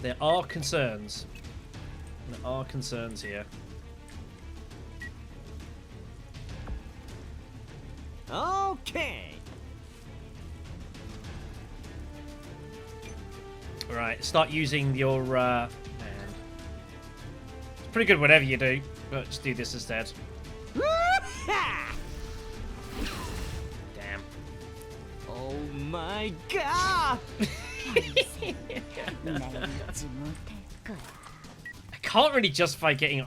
Speaker 1: There are concerns. There are concerns here.
Speaker 4: 오케이.
Speaker 1: Right, start using your man. It's pretty good whatever you do, but just do this instead. Damn.
Speaker 4: Oh my god.
Speaker 3: 날 잊지 못할 거야.
Speaker 1: I can't really justify getting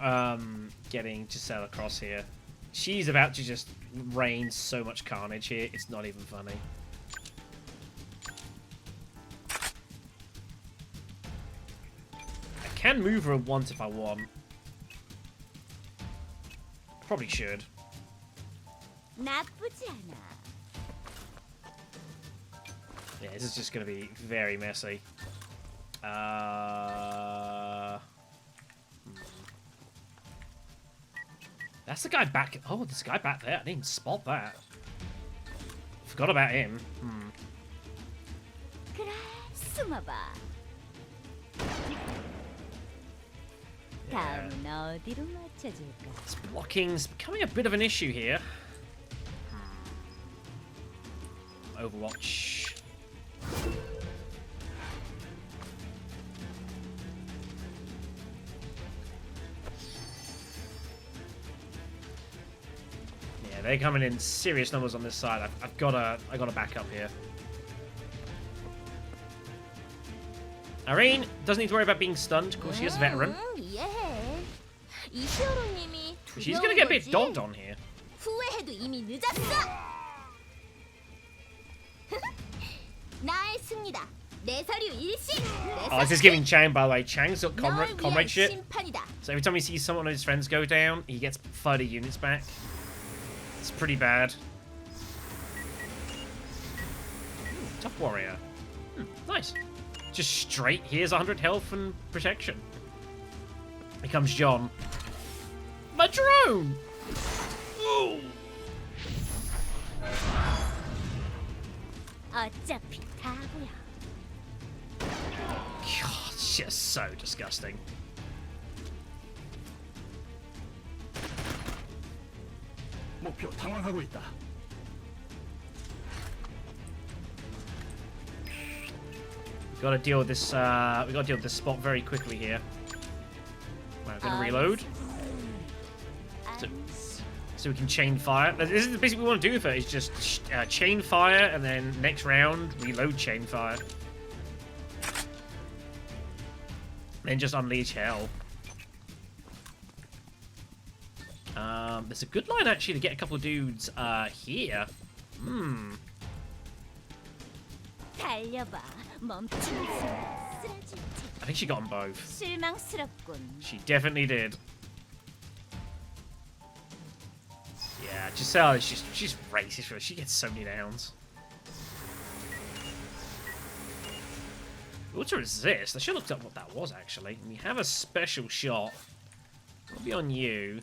Speaker 1: Giselle across here. She's about to just rain so much carnage here, it's not even funny. I can move her once if I want. Probably should.
Speaker 3: 나쁘지 않아.
Speaker 1: Yeah, this is just going to be very messy. That's the guy back. Oh, this guy back there. I didn't even spot that. Forgot about him.
Speaker 3: 그래, 숨어봐. 다음은 어디로 맞춰줄까?
Speaker 1: This blocking's becoming a bit of an issue here. Overwatch. Yeah, they're coming in serious numbers on this side. I gotta back up here. Irene doesn't need to worry about being stunned. Of course, she is a veteran.
Speaker 3: 이해해. 이시오로님이
Speaker 1: She's gonna get a bit dogged on here.
Speaker 3: 후회해도 이미 늦었어. 나의 승리다. 내 서류 일시.
Speaker 1: Oh, this is giving Chang, by the way. Chang's got comrade shit.
Speaker 3: 심판이다.
Speaker 1: So every time he sees someone of his friends go down, he gets 30 units back. It's pretty bad. Tough warrior. Nice. Just straight. Here's 100 health and protection. Here comes John. My drone! Ooh.
Speaker 3: 어차피 다 보여.
Speaker 1: God, it's just so disgusting.
Speaker 5: 목표 당황하고 있다.
Speaker 1: We gotta deal with this. We gotta deal with this spot very quickly here. Right, I'm gonna reload. So we can chain fire. This is basically what we want to do with it. Is just chain fire, and then next round reload chain fire. Then just unleash hell. There's a good line actually to get a couple of dudes here.
Speaker 3: 달려봐. 멈추는 순간 쓰러질
Speaker 1: I think she got them both.
Speaker 3: 실망스럽군.
Speaker 1: She definitely did. Yeah, Giselle is she's racist. She gets so many downs. Auto resist. I should have looked up what that was actually. We have a special shot. It'll be on you.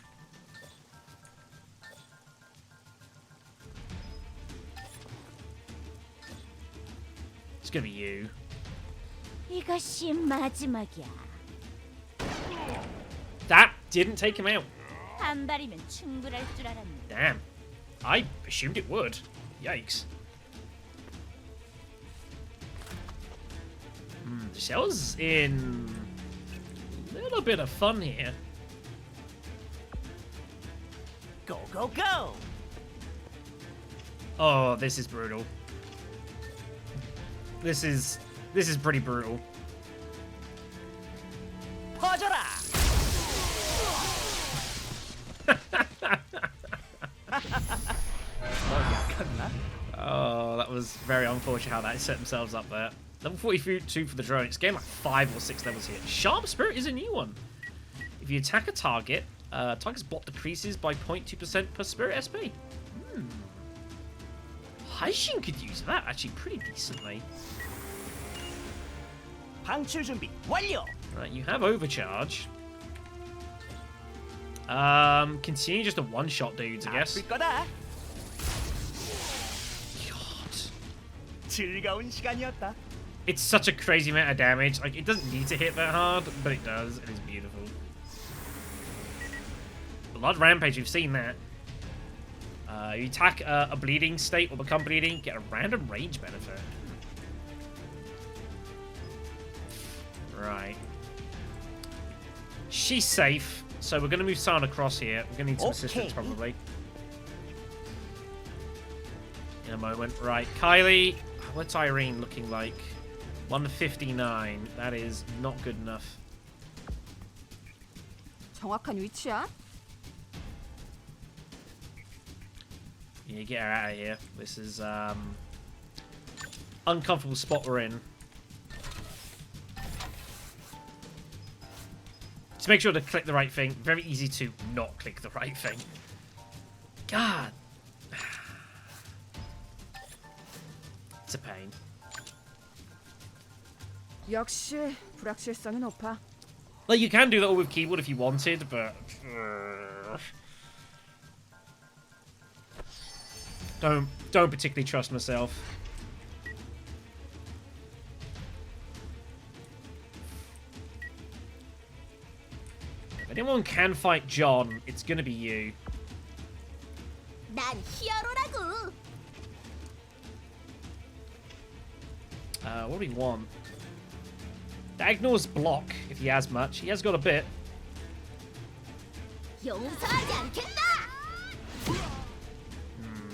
Speaker 1: It's gonna be you.
Speaker 3: 이것이 마지막이야.
Speaker 1: That didn't take him out.
Speaker 3: 한 발이면 충분할 줄 알았네.
Speaker 1: Damn. I assumed it would. Yikes. Giselle's in a little bit of fun here.
Speaker 4: Go, go, go!
Speaker 1: Oh, this is brutal. This is pretty brutal.
Speaker 4: 퍼져라!
Speaker 1: Oh, that was very unfortunate how that set themselves up there. Level 42 for the drone. It's getting like 5 or 6 levels here. Sharp Spirit is a new one. If you attack a target, target's block decreases by 0.2% per Spirit SP. Haishin could use that actually pretty decently.
Speaker 4: 방출 준비 완료!
Speaker 1: Right, you have overcharge. Continue just to one-shot dudes, I guess.
Speaker 4: 아플 거다!
Speaker 1: God.
Speaker 4: 즐거운 시간이었다.
Speaker 1: It's such a crazy amount of damage. Like, it doesn't need to hit that hard, but it does. It is beautiful. Blood Rampage, we've seen that. You attack a bleeding state or become bleeding, get a random range benefit. Right. She's safe, so we're going to move San across here. We're going to need some assistance, probably. In a moment. Right, Kylie, what's Irene looking like? 159. That is not good enough.
Speaker 6: 정확한 위치야?
Speaker 1: Yeah, get her out of here. This is uncomfortable spot we're in. Just make sure to click the right thing. Very easy to not click the right thing. God. It's a pain.
Speaker 6: 역시 불확실성이 높아.
Speaker 1: Like, you can do that all with keyboard if you wanted, but... Don't particularly trust myself. If anyone can fight John, it's gonna be you.
Speaker 3: 난 히어로라고.
Speaker 1: What do we want? Diagonal's block, if he has much. He has got a bit.
Speaker 3: 용서하지 않겠다.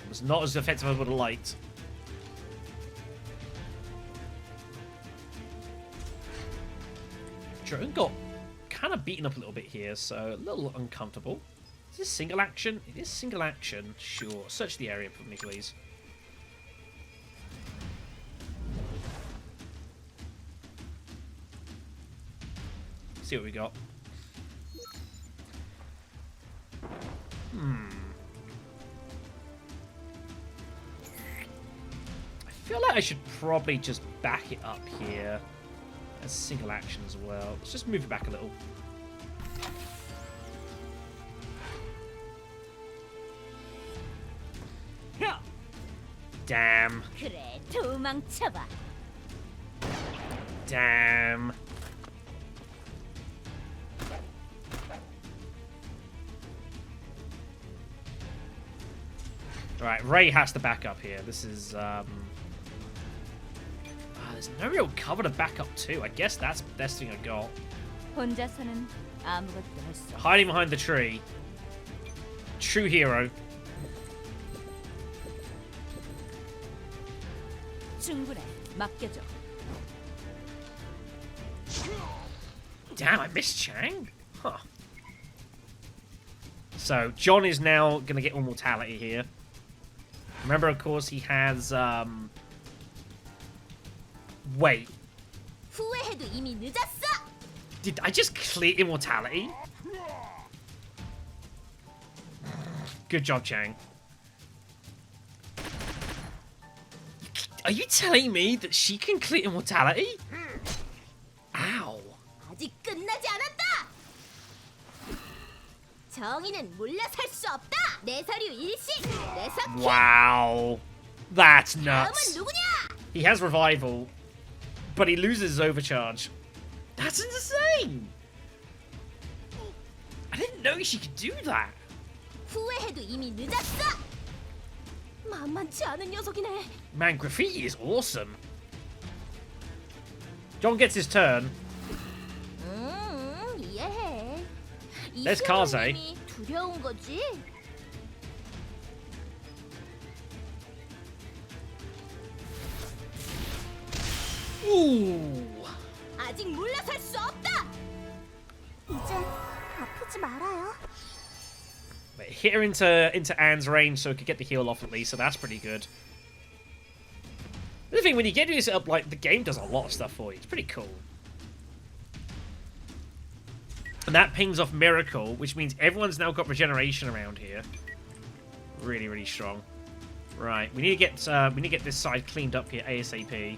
Speaker 1: Was not as effective as I would have liked. Drone got kind of beaten up a little bit here, so a little uncomfortable. Is this single action? It is single action. Sure. Search the area for me, please. See what we got. I feel like I should probably just back it up here as single action as well. Let's just move it back a little. Damn.
Speaker 3: 그래, 도망쳐봐.
Speaker 1: Damn. Alright, Ray has to back up here. This is, there's no real cover to back up to. I guess that's the best thing I got.
Speaker 3: 혼자서는 아무것도 할 수 없어.
Speaker 1: Hiding behind the tree. True hero.
Speaker 3: 충분해. 맡겨줘.
Speaker 1: Damn, I missed Chang. Huh. So, John is now going to get immortality here. Remember, of course, he has, Wait.
Speaker 3: 후회해도 이미 늦었어.
Speaker 1: Did I just clear immortality? Good job, Chang. Are you telling me that she can clear immortality? Ow.
Speaker 3: 아직 끝나지 않았다. 정의는 물러설 수 없다. 내 서류 일식. 내 석희.
Speaker 1: Wow. That's
Speaker 3: 다음은
Speaker 1: nuts.
Speaker 3: 누구냐?
Speaker 1: He has revival, but he loses his overcharge. That's insane. I didn't know she could do that.
Speaker 3: 후회해도 이미 늦었어. 만만치 않은 녀석이네.
Speaker 1: Man, graffiti is awesome. John gets his turn.
Speaker 3: 이해해. 이
Speaker 1: There's Kaze.
Speaker 3: 희망님이 두려운 거지?
Speaker 1: Ooh.
Speaker 3: 아직 물러설 수 없다. 이제 아프지 말아요.
Speaker 1: But hit her into Anne's range so he could get the heal off at least, so that's pretty good. The thing, when you get this up, like, the game does a lot of stuff for you. It's pretty cool. And that pings off Miracle, which means everyone's now got regeneration around here. Really, really strong. Right, we need to get this side cleaned up here ASAP.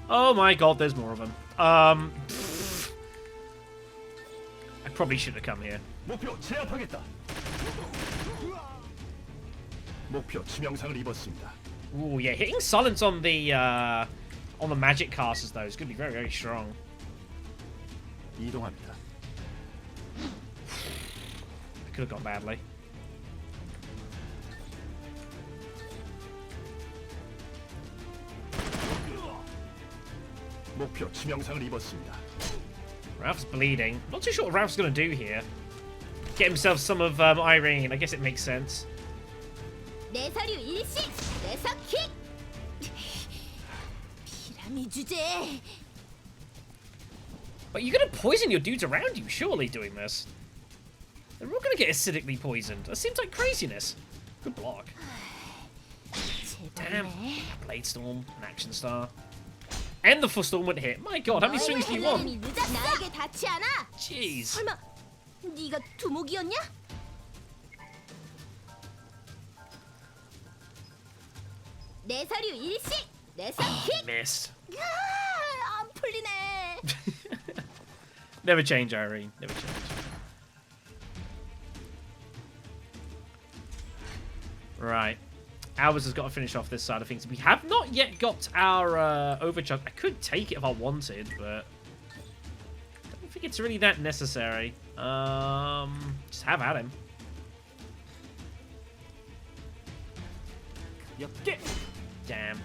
Speaker 1: Oh my god, there's more of them. I probably should have come here.
Speaker 5: 목표 제압하겠다. 목표 치명상을 입었습니다.
Speaker 1: Ooh, yeah, hitting silence on the magic casters though is going to be very, very strong.
Speaker 5: 이동합니다.
Speaker 1: It could have gone badly.
Speaker 5: 목표 치명상을 입었습니다.
Speaker 1: Ralph's bleeding. Not too sure what Ralph's going to do here. Get himself some of Irene. I guess it makes sense.
Speaker 3: 내 서류 일식. 내 석희. 피라미 주제.
Speaker 1: But you're going to poison your dudes around you, surely, doing this. They're all going to get acidically poisoned. That seems like craziness. Good block. Damn. Blade Storm, an action star. And the full storm went hit. My god, how many swings do you want?
Speaker 3: 나에게 닿지 않아.
Speaker 1: Jeez.
Speaker 3: 설마 네가 두목이었냐? 내 서류 일식. 내 석희.
Speaker 1: Missed.
Speaker 3: 안 풀리네.
Speaker 1: Never change, Irene. Never change. Right. Ours has got to finish off this side of things. We have not yet got our overcharge. I could take it if I wanted, but I don't think it's really that necessary. Just have at him.
Speaker 4: 역계.
Speaker 1: Damn.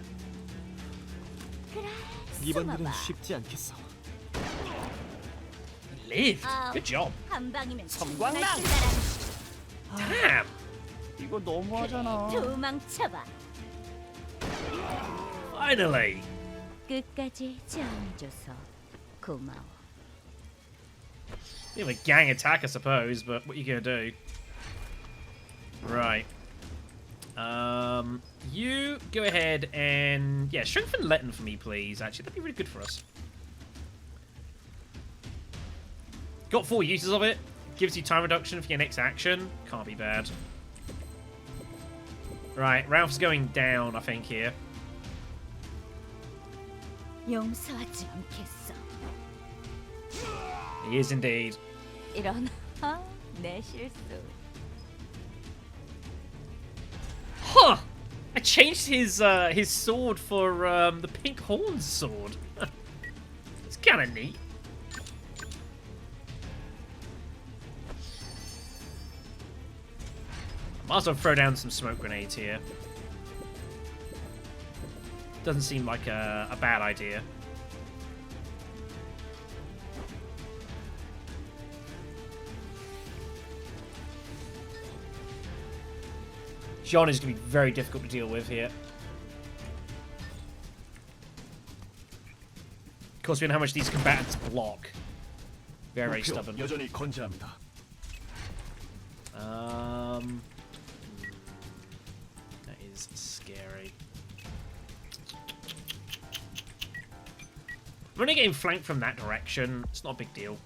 Speaker 4: 이번 일은 쉽지 않겠어.
Speaker 1: He lived. Good job.
Speaker 3: 한 방이면
Speaker 4: 성광랑.
Speaker 1: Damn.
Speaker 4: 이거 너무하잖아.
Speaker 3: 도망쳐봐.
Speaker 1: Finally.
Speaker 3: 끝까지 지원해줘서 고마워.
Speaker 1: Bit of a gang attack, I suppose, but what are you gonna do? Right. You go ahead and strengthen Letton for me, please. Actually, that'd be really good for us. Got 4 uses of it. Gives you time reduction for your next action. Can't be bad. Right, Ralph's going down, I think, here.
Speaker 3: 용서하지 않겠어.
Speaker 1: He is indeed.
Speaker 3: 이런 내 실수.
Speaker 1: Huh! I changed his sword for the pink horns sword. It's kind of neat. Might as well throw down some smoke grenades here. Doesn't seem like a bad idea. John is going to be very difficult to deal with here. Of course, we know how much these combatants block. Very
Speaker 5: 목표
Speaker 1: stubborn.
Speaker 5: 여전히 건재합니다.
Speaker 1: That is scary. We're only getting flanked from that direction. It's not a big deal.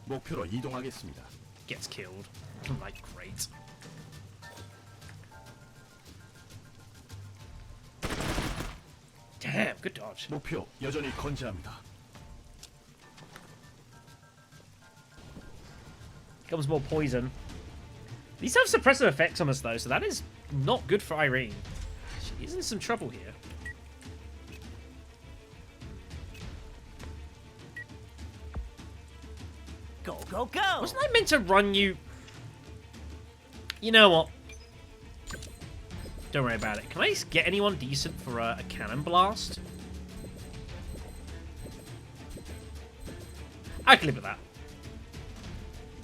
Speaker 5: 목표로 이동하겠습니다.
Speaker 1: Gets killed. Like, great. Damn, good dodge.
Speaker 5: 목표 여전히 건재합니다.
Speaker 1: Comes more poison. These have suppressive effects on us, though, so that is not good for Irene. She's in some trouble here.
Speaker 4: Go, go, go!
Speaker 1: Wasn't I meant to run you? You know what? Don't worry about it. Can I get anyone decent for a cannon blast? I can live with that.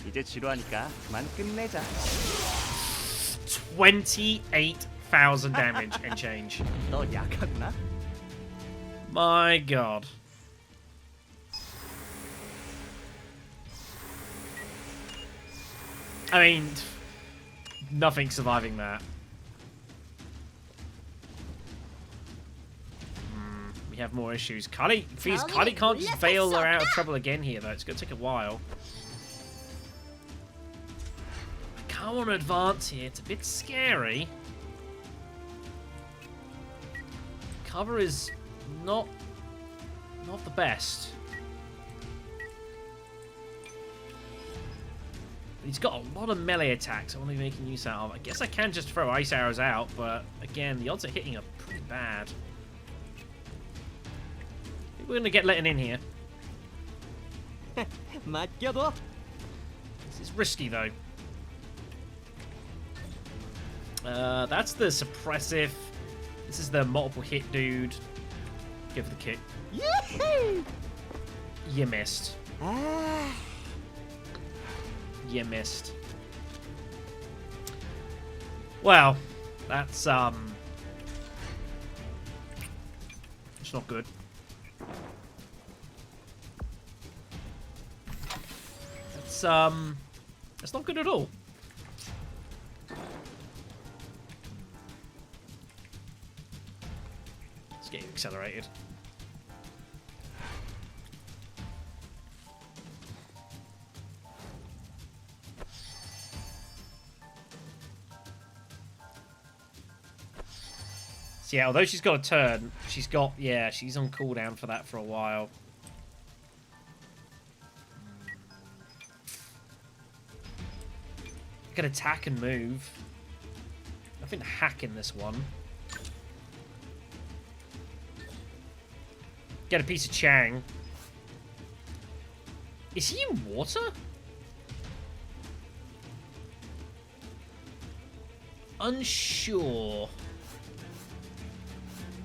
Speaker 4: 이제 지루하니까 그만 끝내자.
Speaker 1: 28,000 damage and change.
Speaker 4: 너 약하구나.
Speaker 1: My god. I mean, nothing surviving that. We have more issues. Carly, please, Carly can't just bail her out of trouble again here, though. It's going to take a while. I can't want to advance here. It's a bit scary. Cover is not the best. He's got a lot of melee attacks I want to be making use out of. I guess I can just throw ice arrows out, but again, the odds of hitting are pretty bad. I think we're going to get letting in here.
Speaker 4: 맡겨둬.
Speaker 1: This is risky, though. That's the suppressive. This is the multiple hit dude. Give the kick.
Speaker 4: Yee-hoo!
Speaker 1: You missed.
Speaker 4: 아,
Speaker 1: You missed. Well, that's it's not good. That's not good at all. Let's get you accelerated. So yeah, although she's got a turn, she's on cooldown for that for a while. I can attack and move. Nothing to hack in this one. Get a piece of Chang. Is he in water? Unsure.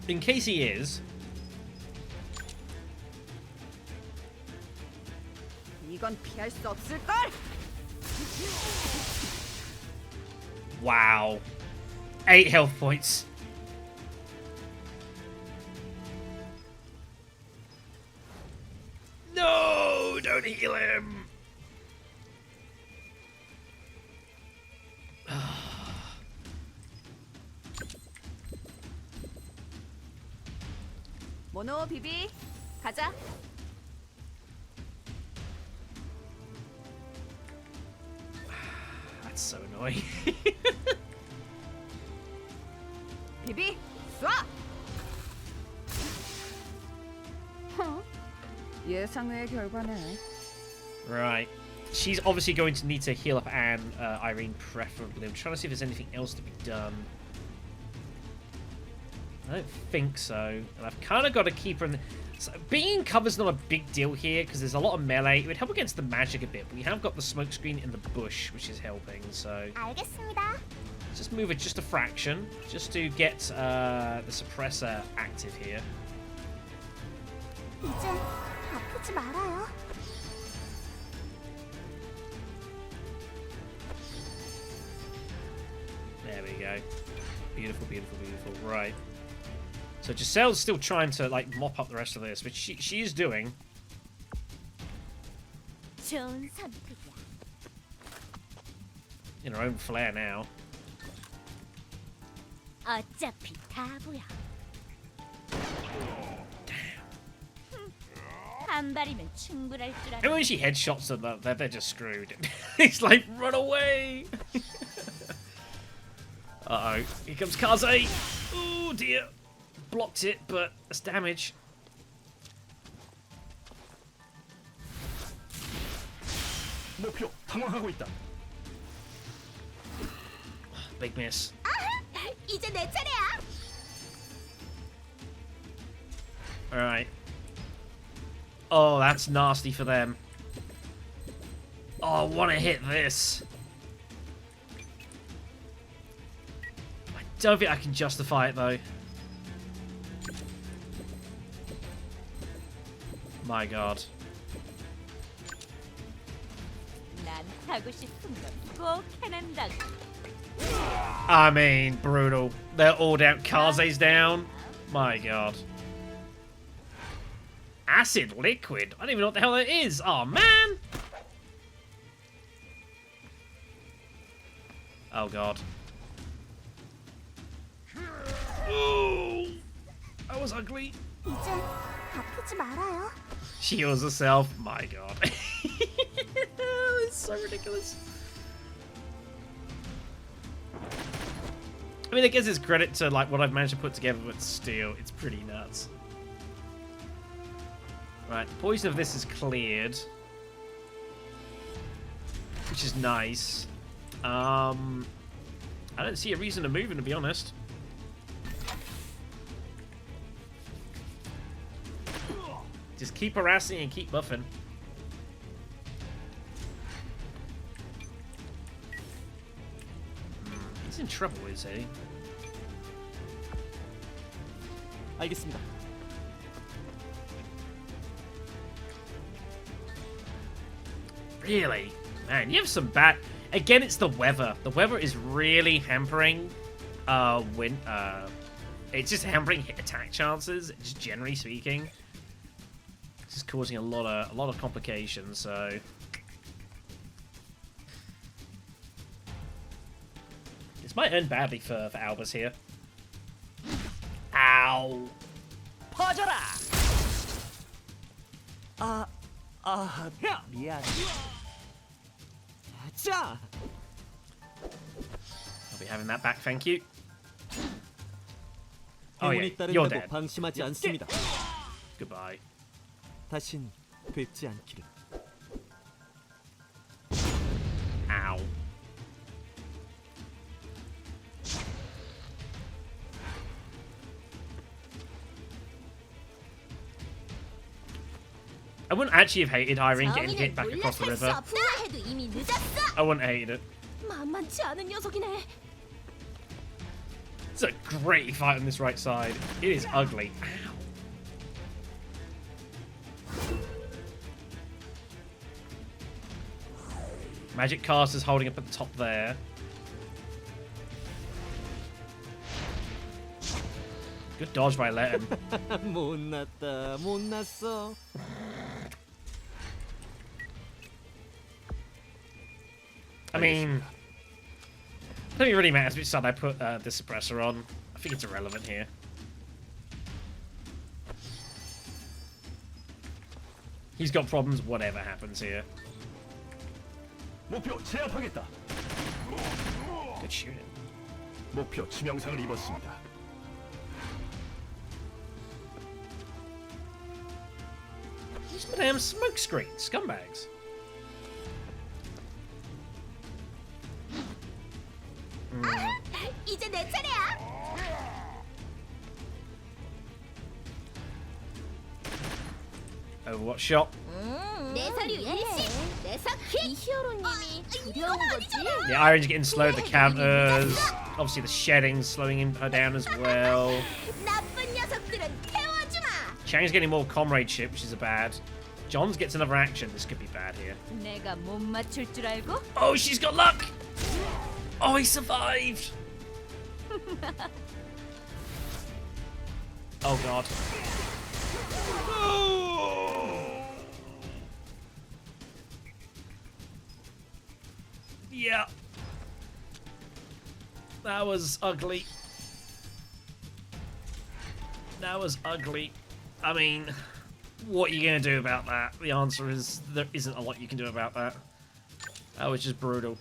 Speaker 1: In case he is.
Speaker 6: 이건 피할 수 없을걸?
Speaker 1: Wow. 8 health points. No! Don't heal him!
Speaker 6: 모노 비비 가자.
Speaker 1: That's so annoying.
Speaker 6: 비비 쏴. 예상 외의 결과네.
Speaker 1: Right. She's obviously going to need to heal up Anne, Irene preferably. I'm trying to see if there's anything else to be done. I don't think so. And I've kind of got to keep her in the... So being in cover's not a big deal here, because there's a lot of melee. It would help against the magic a bit, but we have got the smoke screen in the bush, which is helping, so...
Speaker 3: 알겠습니다.
Speaker 1: Let's just move it just a fraction, just to get the suppressor active here.
Speaker 3: 이제 아프지 말아요.
Speaker 1: There we go. Beautiful, beautiful, beautiful. Right. So Giselle's still trying to like mop up the rest of this, which she is doing.
Speaker 3: 좋은 선택이야.
Speaker 1: In her own flair now.
Speaker 3: 어차피 다 보여. 한 발이면 충분할 줄
Speaker 1: And
Speaker 3: 알아.
Speaker 1: when she headshots them, they're just screwed. He's like, run away! Uh-oh. Here comes Kaze! Oh dear. Blocked it, but that's damage.
Speaker 5: 목표 당황하고 있다.
Speaker 1: Big miss.
Speaker 3: 이제 내 차례야.
Speaker 1: Alright. Oh, that's nasty for them. Oh, I want to hit this. I don't think I can justify it, though. My god.
Speaker 3: 난 하고 싶은 건 꼭 해낸다고.
Speaker 1: I mean, brutal. They're all down. Kaze's down. My god. Acid liquid? I don't even know what the hell that is. Oh, man. Oh, god. Ooh. That was ugly.
Speaker 3: 이제 아프지 말아요.
Speaker 1: She heals herself. My god. It's so ridiculous. I mean, I guess it's credit to like what I've managed to put together, but still, it's pretty nuts. Right, the poison of this is cleared, which is nice. I don't see a reason to move him, to be honest. Just keep harassing and keep buffing. He's in trouble, is he?
Speaker 4: 알겠습니다.
Speaker 1: Really? Man, you have some bad... Again, it's the weather. The weather is really hampering it's just hampering hit attack chances, just generally speaking. It's just causing a lot of complications, so... This might end badly for Albus here. Ow!
Speaker 4: 퍼져라. 미안. 자,
Speaker 1: I'll be having that back, thank you. Oh yeah,
Speaker 4: 행운이
Speaker 1: you're
Speaker 4: 따른다고
Speaker 1: dead.
Speaker 4: 방심하지 않습니다.
Speaker 1: Goodbye.
Speaker 4: 다신 뵙지 않기를.
Speaker 1: Ow. I wouldn't actually have hated Irene getting hit back across the river.
Speaker 3: 해도 이미 늦었어.
Speaker 1: I wouldn't have hated it.
Speaker 3: 만만치 않은 녀석이네.
Speaker 1: It's a great fight on this right side. It is ugly. Ow. Magic Caster's holding up at the top there. Good dodge by Letten.
Speaker 4: 못났다, 못났어.
Speaker 1: I mean, I don't think it really matters which side I put the suppressor on. I think it's irrelevant here. He's got problems, whatever happens here.
Speaker 5: 목표 제압하겠다.
Speaker 1: Good shooting.
Speaker 5: 목표 치명상을 입었습니다.
Speaker 1: These damn smoke screens, scumbags.
Speaker 3: 이제 내 차례야.
Speaker 1: Overwatch shot.
Speaker 3: 내 서류 일시. 내 석희. 이 히어로님이 두려운 거지?
Speaker 1: Yeah, Iron's getting slowed, the counters. Obviously the shedding's slowing her down as well.
Speaker 3: 나쁜 녀석들은 태워주마.
Speaker 1: Chang's getting more comradeship, which is a bad. Johns gets another action. This could be bad here.
Speaker 3: 내가 못 맞출 줄 알고?
Speaker 1: Oh, she's got luck! Oh, he survived! Oh god. Yeah. That was ugly. That was ugly. I mean, what are you going to do about that? The answer is there isn't a lot you can do about that. That was just brutal.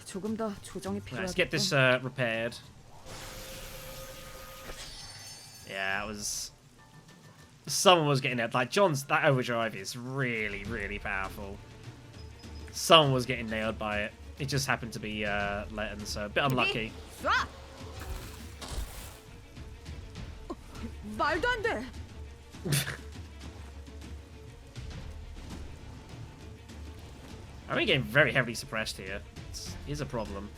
Speaker 6: 조금 더 조정이
Speaker 1: Right, let's get this repaired. Yeah, it was... Someone was getting it. Like, that overdrive is really, really powerful. Someone was getting nailed by it. It just happened to be Letten, so a bit unlucky.
Speaker 6: 쏴! 말도 안 돼.
Speaker 1: I'm getting very heavily suppressed here. Here's a problem.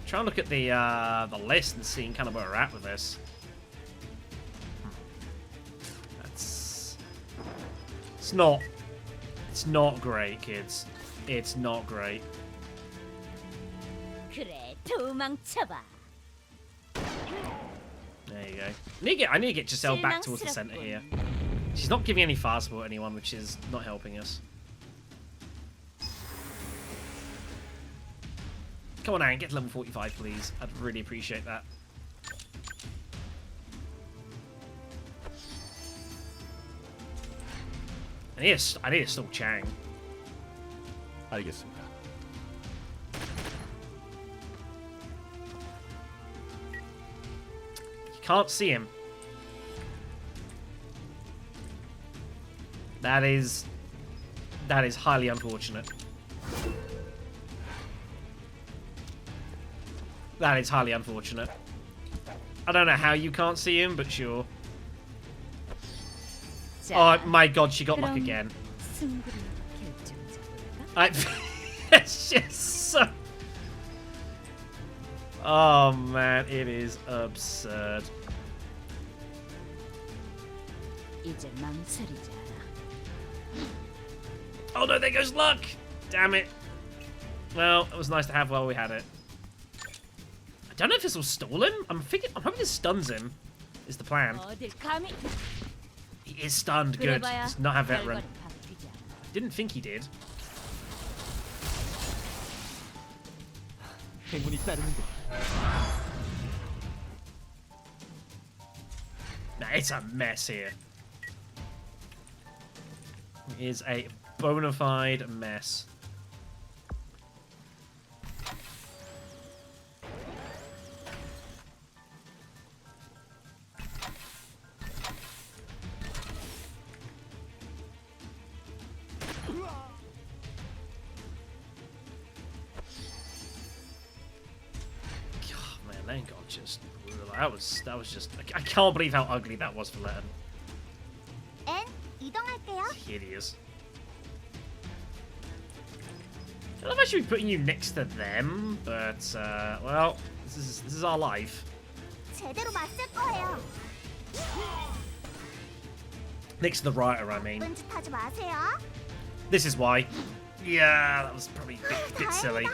Speaker 1: Try and look at the list and seeing kind of where we're at with this. It's not great, kids. It's not great.
Speaker 3: 그래, 도망쳐봐.
Speaker 1: There you go. I need to get Giselle back towards the center here. She's not giving any fast support to anyone, which is not helping us. Come on, Aaron, get to level 45, please. I'd really appreciate that. I need to stall Chang.
Speaker 5: 알겠습니다.
Speaker 1: You can't see him. That is highly unfortunate. That is highly unfortunate. I don't know how you can't see him, but sure. Oh my god, she got luck again. It's just so... Oh man, it is absurd.
Speaker 3: 이제 망설이지 않아.
Speaker 1: Oh no, there goes luck! Damn it. Well, it was nice to have while we had it. I don't know if this will stall him. I'm hoping this stuns him, is the plan.
Speaker 3: 어딜 감히
Speaker 1: He is stunned, good.
Speaker 3: 그래봐야
Speaker 1: Does not have veteran.
Speaker 3: 결과는 바뀌지 않아.
Speaker 1: Didn't think he did.
Speaker 4: 행운이 따르는군.
Speaker 1: Nah, it's a mess here. It is a bona fide mess. Man, God, just brutal. That was just... I can't believe how ugly that was for Letten.
Speaker 3: N 이동할게요.
Speaker 1: Hideous. I love I should be putting you next to them, but well, this is our life.
Speaker 3: 제대로 맞설 거예요.
Speaker 1: Next to the writer, I mean.
Speaker 3: 딴짓하지 마세요.
Speaker 1: This is why. Yeah, that was probably a bit silly.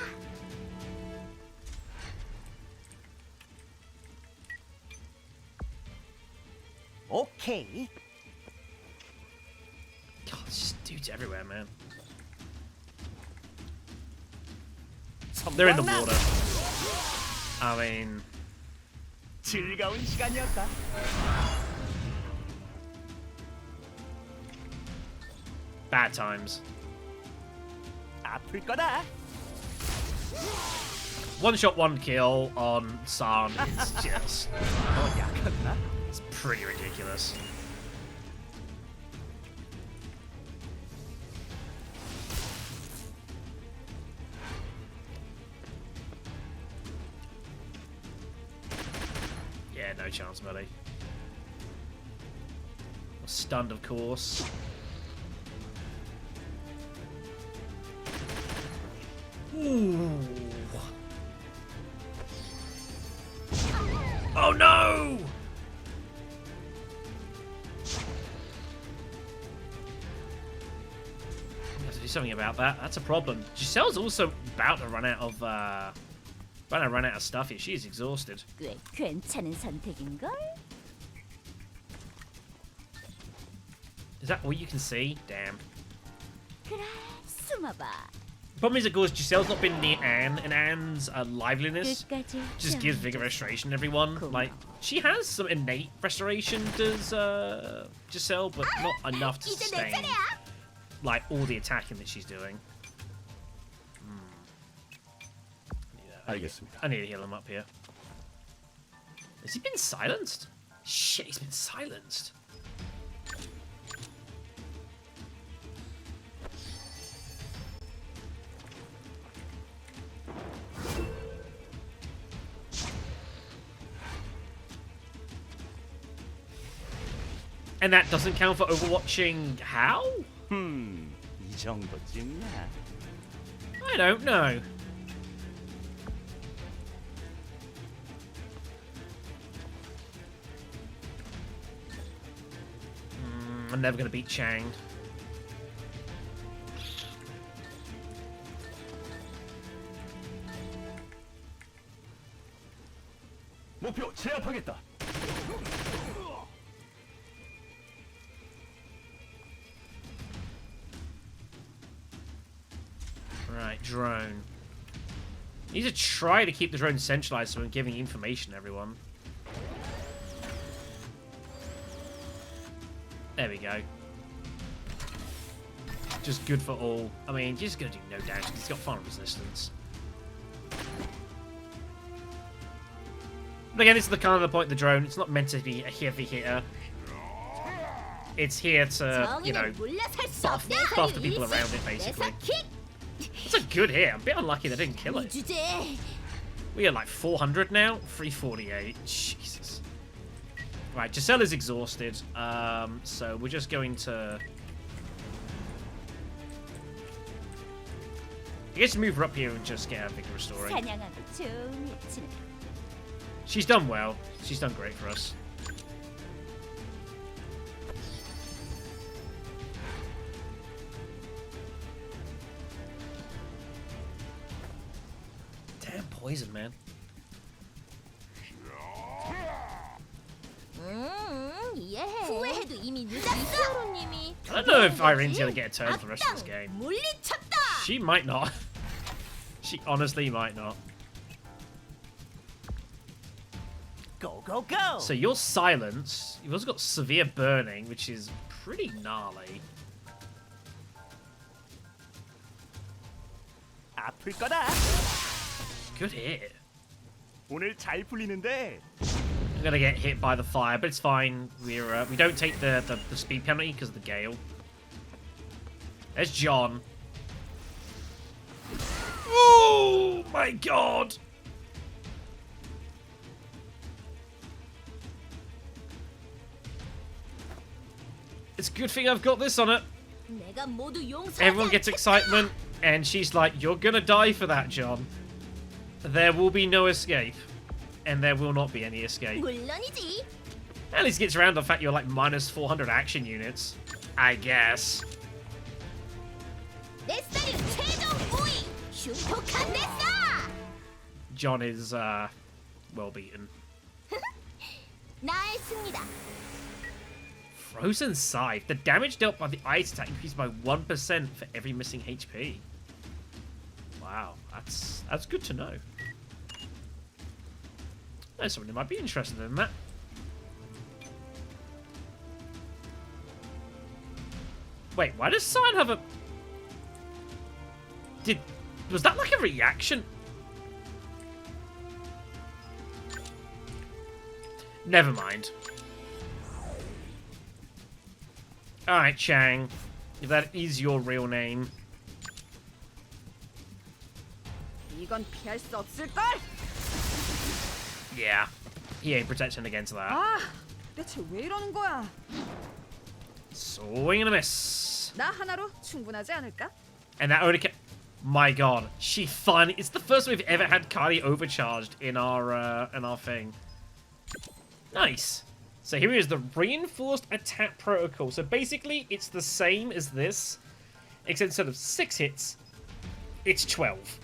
Speaker 4: 오케이.
Speaker 1: God, there's just dudes everywhere, man. They're in the water. I mean...
Speaker 4: 즐거운 시간이었다.
Speaker 1: Bad times.
Speaker 4: 아플 거다.
Speaker 1: One shot, one kill on San is just...
Speaker 4: 너 약하구나.
Speaker 1: It's pretty ridiculous. Yeah, no chance, buddy. Stunned, of course. Ooh. Oh no! We have to do something about that. That's a problem. Giselle's also about to run out of stuff here. She is exhausted.
Speaker 3: 꽤 괜찮은 선택인걸?
Speaker 1: Is that all you can see? Damn.
Speaker 3: 그래, 숨어봐.
Speaker 1: Problem is, of course, Giselle's not been near Anne, and Anne's liveliness
Speaker 3: 끝까지
Speaker 1: just gives vigor restoration to everyone. Like, she has some innate restoration, does Giselle, but not enough to
Speaker 3: 이제 내
Speaker 1: sustain
Speaker 3: 차례야.
Speaker 1: like all the attacking that she's doing.
Speaker 5: 알겠습니다.
Speaker 1: I need to heal him up here. Has he been silenced? Shit, he's been silenced. And that doesn't count for overwatching how?
Speaker 4: 이 정도쯤이야.
Speaker 1: I don't know. I'm never gonna beat Chang.
Speaker 5: 목표 제압하겠다.
Speaker 1: Right, drone. Need to try to keep the drone centralized so I'm giving information to everyone. There we go. Just good for all. I mean, he's just gonna do no damage because he's got final resistance. But again, this is the kind of the point of the drone. It's not meant to be a heavy hitter. It's here to, you know, buff the people around it, basically. It's a good hit. I'm a bit unlucky they didn't kill it. We are like 400 now? 348. Jesus. Right, Giselle is exhausted. So we're just going to... I guess move her up here and just get her vigor restoring.
Speaker 3: 사냥하고 종일 치는.
Speaker 1: She's done well. She's done great for us. Damn poison, man.
Speaker 3: 이해해. 후회해도 이미 늦었어. 님이
Speaker 1: I don't know if Irene's gonna get a turn for the rest of this game.
Speaker 3: 물리쳤다.
Speaker 1: She might not. She honestly might not.
Speaker 4: Go, go, go!
Speaker 1: So your silence, you've also got severe burning, which is pretty gnarly.
Speaker 4: 아플 거다.
Speaker 1: Good hit.
Speaker 4: 오늘 잘 풀리는데.
Speaker 1: I'm gonna get hit by the fire, but it's fine. We don't take the speed penalty because of the gale. There's John. Oh my god! It's a good thing I've got this on it.
Speaker 3: 내가 모두 용서하지
Speaker 1: Everyone gets
Speaker 3: 않겠다.
Speaker 1: excitement, and she's like, "You're gonna die for that, John. There will be no escape, and there will not be any escape."
Speaker 3: 물론이지.
Speaker 1: At least gets around the fact you're like minus 400 action units, I guess.
Speaker 3: 내 스타일 최종 5위. 흉폭한 내 스타.
Speaker 1: John is well beaten.
Speaker 3: 나의 승리다.
Speaker 1: Frozen Scythe. The damage dealt by the ice attack increased by 1% for every missing HP. Wow, that's good to know. There's someone who might be interested in that. Wait, why does Sign have a... Was that like a reaction? Never mind. Alright, Chang. If that is your real name.
Speaker 6: 이건 피할 수 없을 걸.
Speaker 1: Yeah. He ain't protecting against that.
Speaker 6: 아, 대체 왜 이러는 거야?
Speaker 1: Swing and a miss.
Speaker 6: 나 하나로 충분하지 않을까?
Speaker 1: And that only My god. She finally... It's the first time we've ever had Kylie overcharged in our thing. Nice. So here is the reinforced attack protocol. So basically, it's the same as this, except instead of 6 hits, it's 12.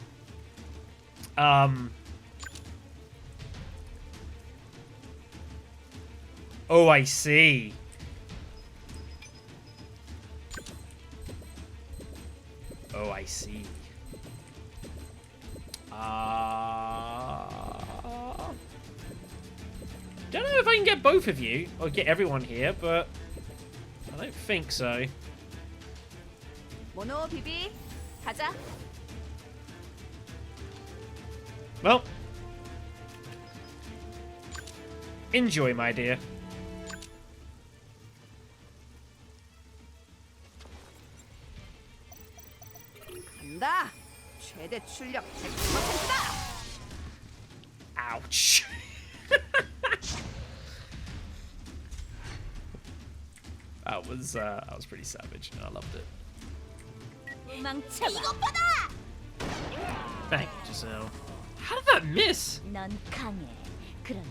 Speaker 1: Oh, I see. Oh, I see. Don't know if I can get both of you or get everyone here, but I don't think so.
Speaker 6: 모노 비비 가자.
Speaker 1: Well, enjoy, my dear.
Speaker 6: 간다. 최대 출력 100%다.
Speaker 1: Ouch. That was pretty savage. I loved it.
Speaker 3: 망쳐봐.
Speaker 1: Thank you, Giselle. How did that miss?
Speaker 3: 넌 강해. 그런